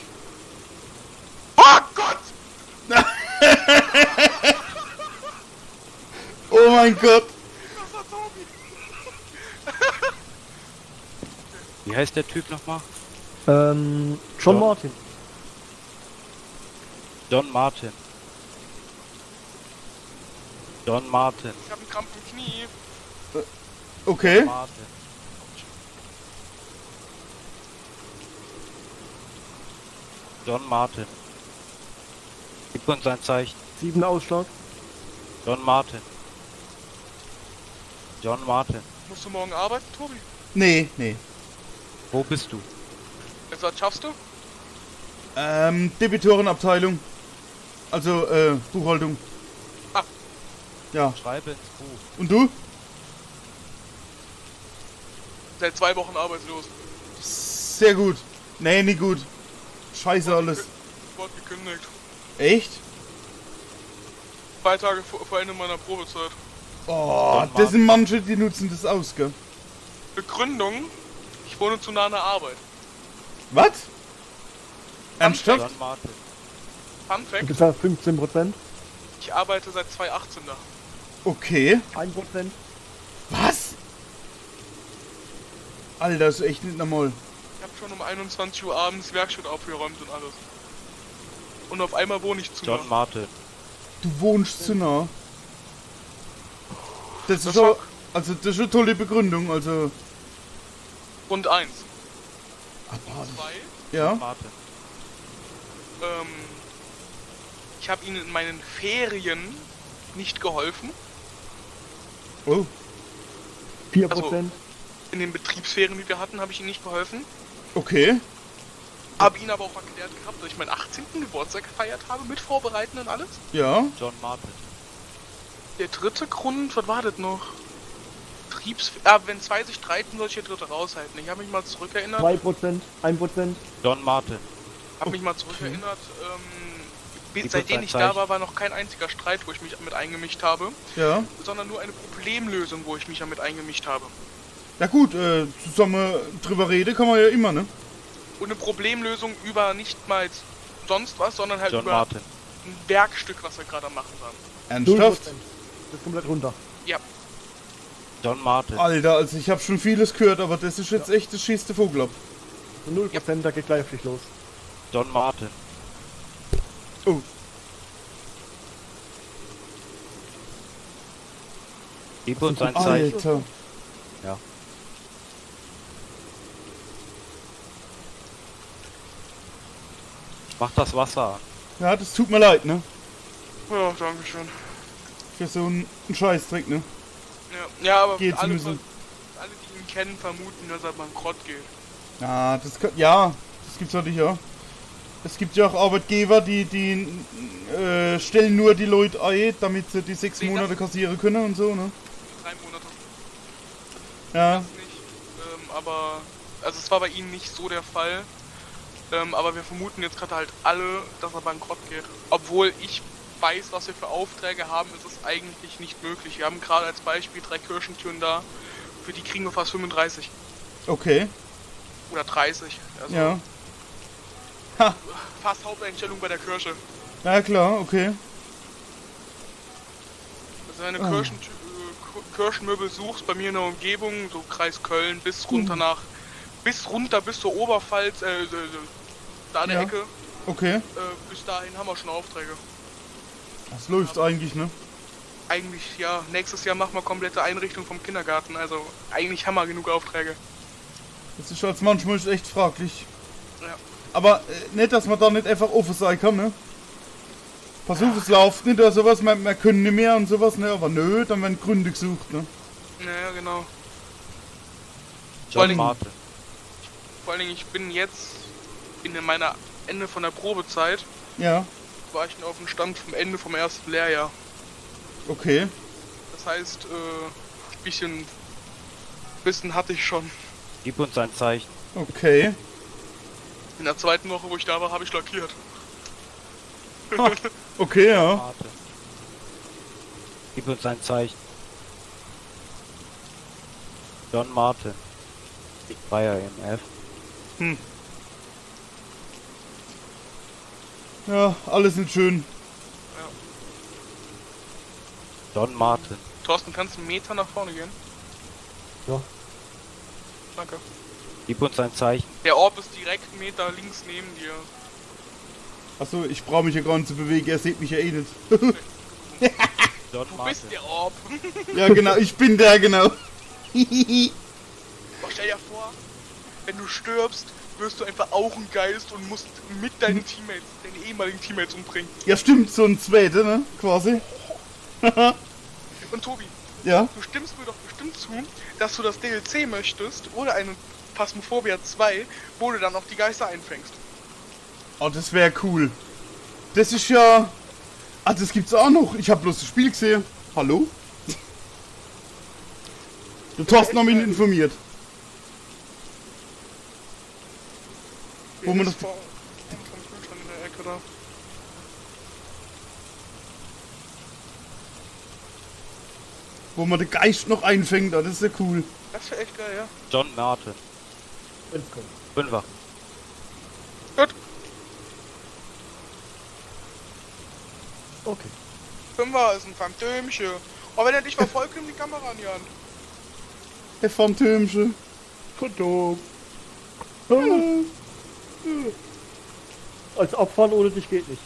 Oh Gott! Oh mein Gott. Das war Tobi. Wie heißt der Typ nochmal? John Ja. Martin. John Martin. John Martin. Ich hab einen Krampf im Knie. Okay. Martin. John Martin. Gib uns ein Zeichen. 7 Ausschlag. John Martin. John Martin. Musst du morgen arbeiten, Tobi? Nee, nee. Wo bist du? Was schaffst du? Debitorenabteilung. Also, Buchhaltung. Ah. Ja. Schreibe ins Buch. Und du? Seit 2 Wochen arbeitslos. Sehr gut. Nee, nicht gut. Scheiße alles. Wort gekündigt. Echt? 2 Tage vor Ende meiner Probezeit. Oh, das sind manche, die nutzen das aus, gell? Begründung, ich wohne zu nah an der Arbeit. Was? Ernsthaft? John Martin. Fun Du Fact, bist ja 15%. ich arbeite seit 2018 da. Okay. 1%. Was? Alter, das ist echt nicht normal. Ich habe schon um 21 Uhr abends Werkstatt aufgeräumt und alles. Und auf einmal wohne ich zu nah. John Martin. Du wohnst zu nah. Das ist Das schon, war- also das ist eine tolle Begründung, also. Grund 1. Aber, 2, ja. Martin. ich habe ihnen in meinen Ferien nicht geholfen. Oh. 4%. Also- In den Betriebsferien, die wir hatten, habe ich ihnen nicht geholfen. Okay. Habe ihnen aber auch erklärt gehabt, dass ich meinen 18. Geburtstag gefeiert habe, mit Vorbereiten und alles. Ja. John Martin. Der dritte Grund, was war das noch? Wenn 2 sich streiten, soll ich der dritte raushalten. Ich habe mich mal zurückerinnert. 2%. 1%. John Martin. Habe mich mal zurückerinnert. Gib Seitdem uns ein ich da Zeichen. war noch kein einziger Streit, wo ich mich mit eingemischt habe, Ja. sondern nur eine Problemlösung, wo ich mich damit eingemischt habe. Ja gut, zusammen drüber reden kann man ja immer, ne? Und eine Problemlösung über nicht mal sonst was, sondern halt John über Martin. ein Werkstück, was wir gerade am machen waren. 0%. Ernsthaft? Das ist komplett runter. Ja, John Martin. Alter, also ich habe schon vieles gehört, aber das ist jetzt echt das schießte Vogel ab. So 0%, da geht gleich auf dich los. John Martin. Oh. Gib uns ein Zeichen. Alter. Mach das Wasser an. Ja, das tut mir leid, ne? ja, danke schön. Für so einen Scheißdreck, ne? Ja, aber Geht alle, müssen. alle, die ihn kennen, vermuten, dass er bankrott geht. Ja, das gibt's natürlich ja. Es gibt ja auch Arbeitgeber, die stellen nur die Leute ein, damit sie die 6 Nee, Monate kassieren können und so, ne? 3 Monate. Ja. Das nicht. Aber, also es war bei ihnen nicht so der Fall. Aber wir vermuten jetzt gerade halt alle, dass er bankrott geht. Obwohl ich weiß, was wir für Aufträge haben, ist es eigentlich nicht möglich. Wir haben gerade als Beispiel 3 Kirchentüren da, für die kriegen wir fast 35 Okay. oder 30. Also Ja. fast Haupteinstellung bei der Kirche. Ja klar, okay. Also wenn du Ah. Kirchenmöbel suchst bei mir in der Umgebung, so Kreis Köln bis runter bis zur Oberpfalz, da an der Ja. Ecke, Okay. bis dahin haben wir schon Aufträge. Das läuft eigentlich, ne? Eigentlich, ja, nächstes Jahr machen wir komplette Einrichtung vom Kindergarten, also eigentlich haben wir genug Aufträge. Das ist als manchmal echt fraglich. Ja. Aber nicht, dass man da nicht einfach offen sein kann, ne? Pass auf, es läuft nicht oder sowas, wir können nicht mehr und sowas, ne? Aber nö, dann werden Gründe gesucht, ne? Naja, genau. John Dingen- Martin. Vor allen Dingen, ich bin jetzt in meiner Ende von der Probezeit, Ja, war ich noch auf dem Stand vom Ende vom ersten Lehrjahr. okay. Das heißt, bisschen Wissen hatte ich schon. Gib uns ein Zeichen. Okay. In der zweiten Woche, wo ich da war, habe ich lackiert. Okay, ja. Martin. Gib uns ein Zeichen. John Martin. Bayer MF. Ja, alles nicht schön. John Martin. Thorsten, kannst du einen Meter nach vorne gehen? Ja. Danke. Gib uns ein Zeichen. Der Orb ist direkt einen Meter links neben dir. Achso, ich brauche mich ja gar nicht zu bewegen, er sieht mich ja eh nicht. John Du bist Martin. der Orb. Ja, genau, ich bin der, genau. Doch stell dir vor, wenn du stirbst, wirst du einfach auch ein Geist und musst mit deinen Teammates, deinen ehemaligen Teammates umbringen. Ja, stimmt, so ein zweiter, ne? Quasi. Und Tobi, Ja. du stimmst mir doch bestimmt zu, dass du das DLC möchtest oder eine Phasmophobia 2, wo du dann auch die Geister einfängst. Oh, das wäre cool. Das ist ja... Ah, das gibt's auch noch. Ich habe bloß das Spiel gesehen. Hallo? Der Thorsten hat mich nicht informiert. Wo man das... Vom Kühlschrank in der Ecke da. Wo man den Geist noch einfängt. Ah, das ist ja cool. Das wäre echt geil, ja. John Martin. Wenn's kommt. Fünfer. Gut, Okay. 5er ist ein Phantömchen. Aber wenn er dich verfolgt, nimm die Kamera in die Hand. Der Phantömchen. Kondom. Als Abfahren ohne dich geht nicht.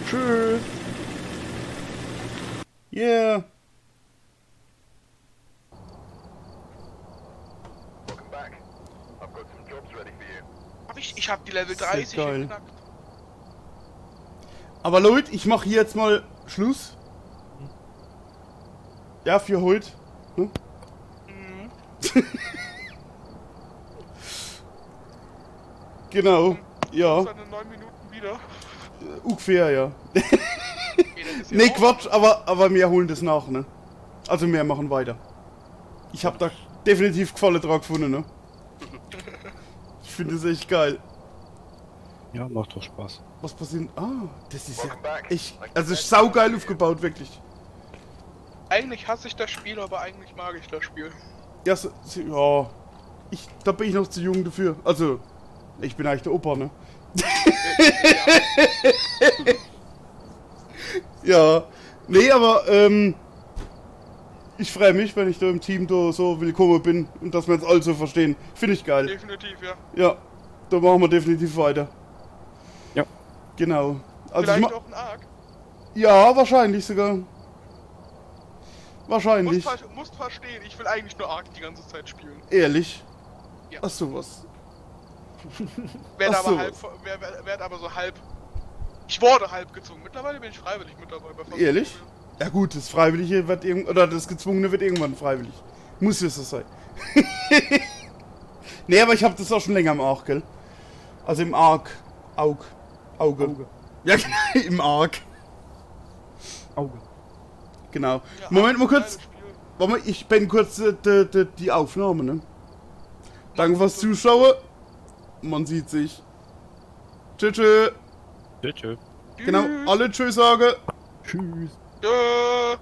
Tschüss. Yeah. Welcome back. I've got some jobs ready for you. Ich hab die Level Sehr 30 geil. geknackt. Aber Leute, ich mache hier jetzt mal Schluss. Ja, für heute. Ne? Mhm. Genau. Ja, Dann in 9 Minuten wieder. ungefähr, ja. Okay, dann ist hier Nee, auch- Quatsch, aber wir holen das nach, ne? Also wir machen weiter. Ich hab da definitiv Gefallen dran gefunden, ne? Ich finde es echt geil. Ja, macht doch Spaß. Was passiert? Ah, das ist ja Welcome back. echt... Also ist saugeil aufgebaut, wirklich. Eigentlich hasse ich das Spiel, aber eigentlich mag ich das Spiel. Ja, ja. Da bin ich noch zu jung dafür. Also, ich bin eigentlich der Opa, ne? Ja. Nee, aber, ich freue mich, wenn ich da im Team da so willkommen bin und dass wir uns alle so verstehen. Finde ich geil. Definitiv, ja. Ja, da machen wir definitiv weiter. Ja. Genau. Also ich Vielleicht auch ein Arc. ja, wahrscheinlich sogar. Wahrscheinlich. Musst verstehen, ich will eigentlich nur Arc die ganze Zeit spielen. Ehrlich. Ja. Ach sowas. Werd Ach so. aber halb, werd aber so halb. Ich wurde halb gezwungen. Mittlerweile bin ich freiwillig mit dabei bei Phasmophobia. Ehrlich? Ja gut, das Freiwillige wird oder das Gezwungene wird irgendwann freiwillig. Muss ja so sein. Nee, aber ich habe das auch schon länger im Arc, gell? Also im Arc. Auge. Auge. Ja, im Arc. Auge. Genau. Ja, Moment mal Arc ist ein kurz. geiles Spiel. Warte mal, ich bin kurz die Aufnahme, ne? Danke fürs Zuschauen. Man sieht sich. Tschüss. Tschüss. Genau, alle Tschüss sagen. Tschüss. Tschö.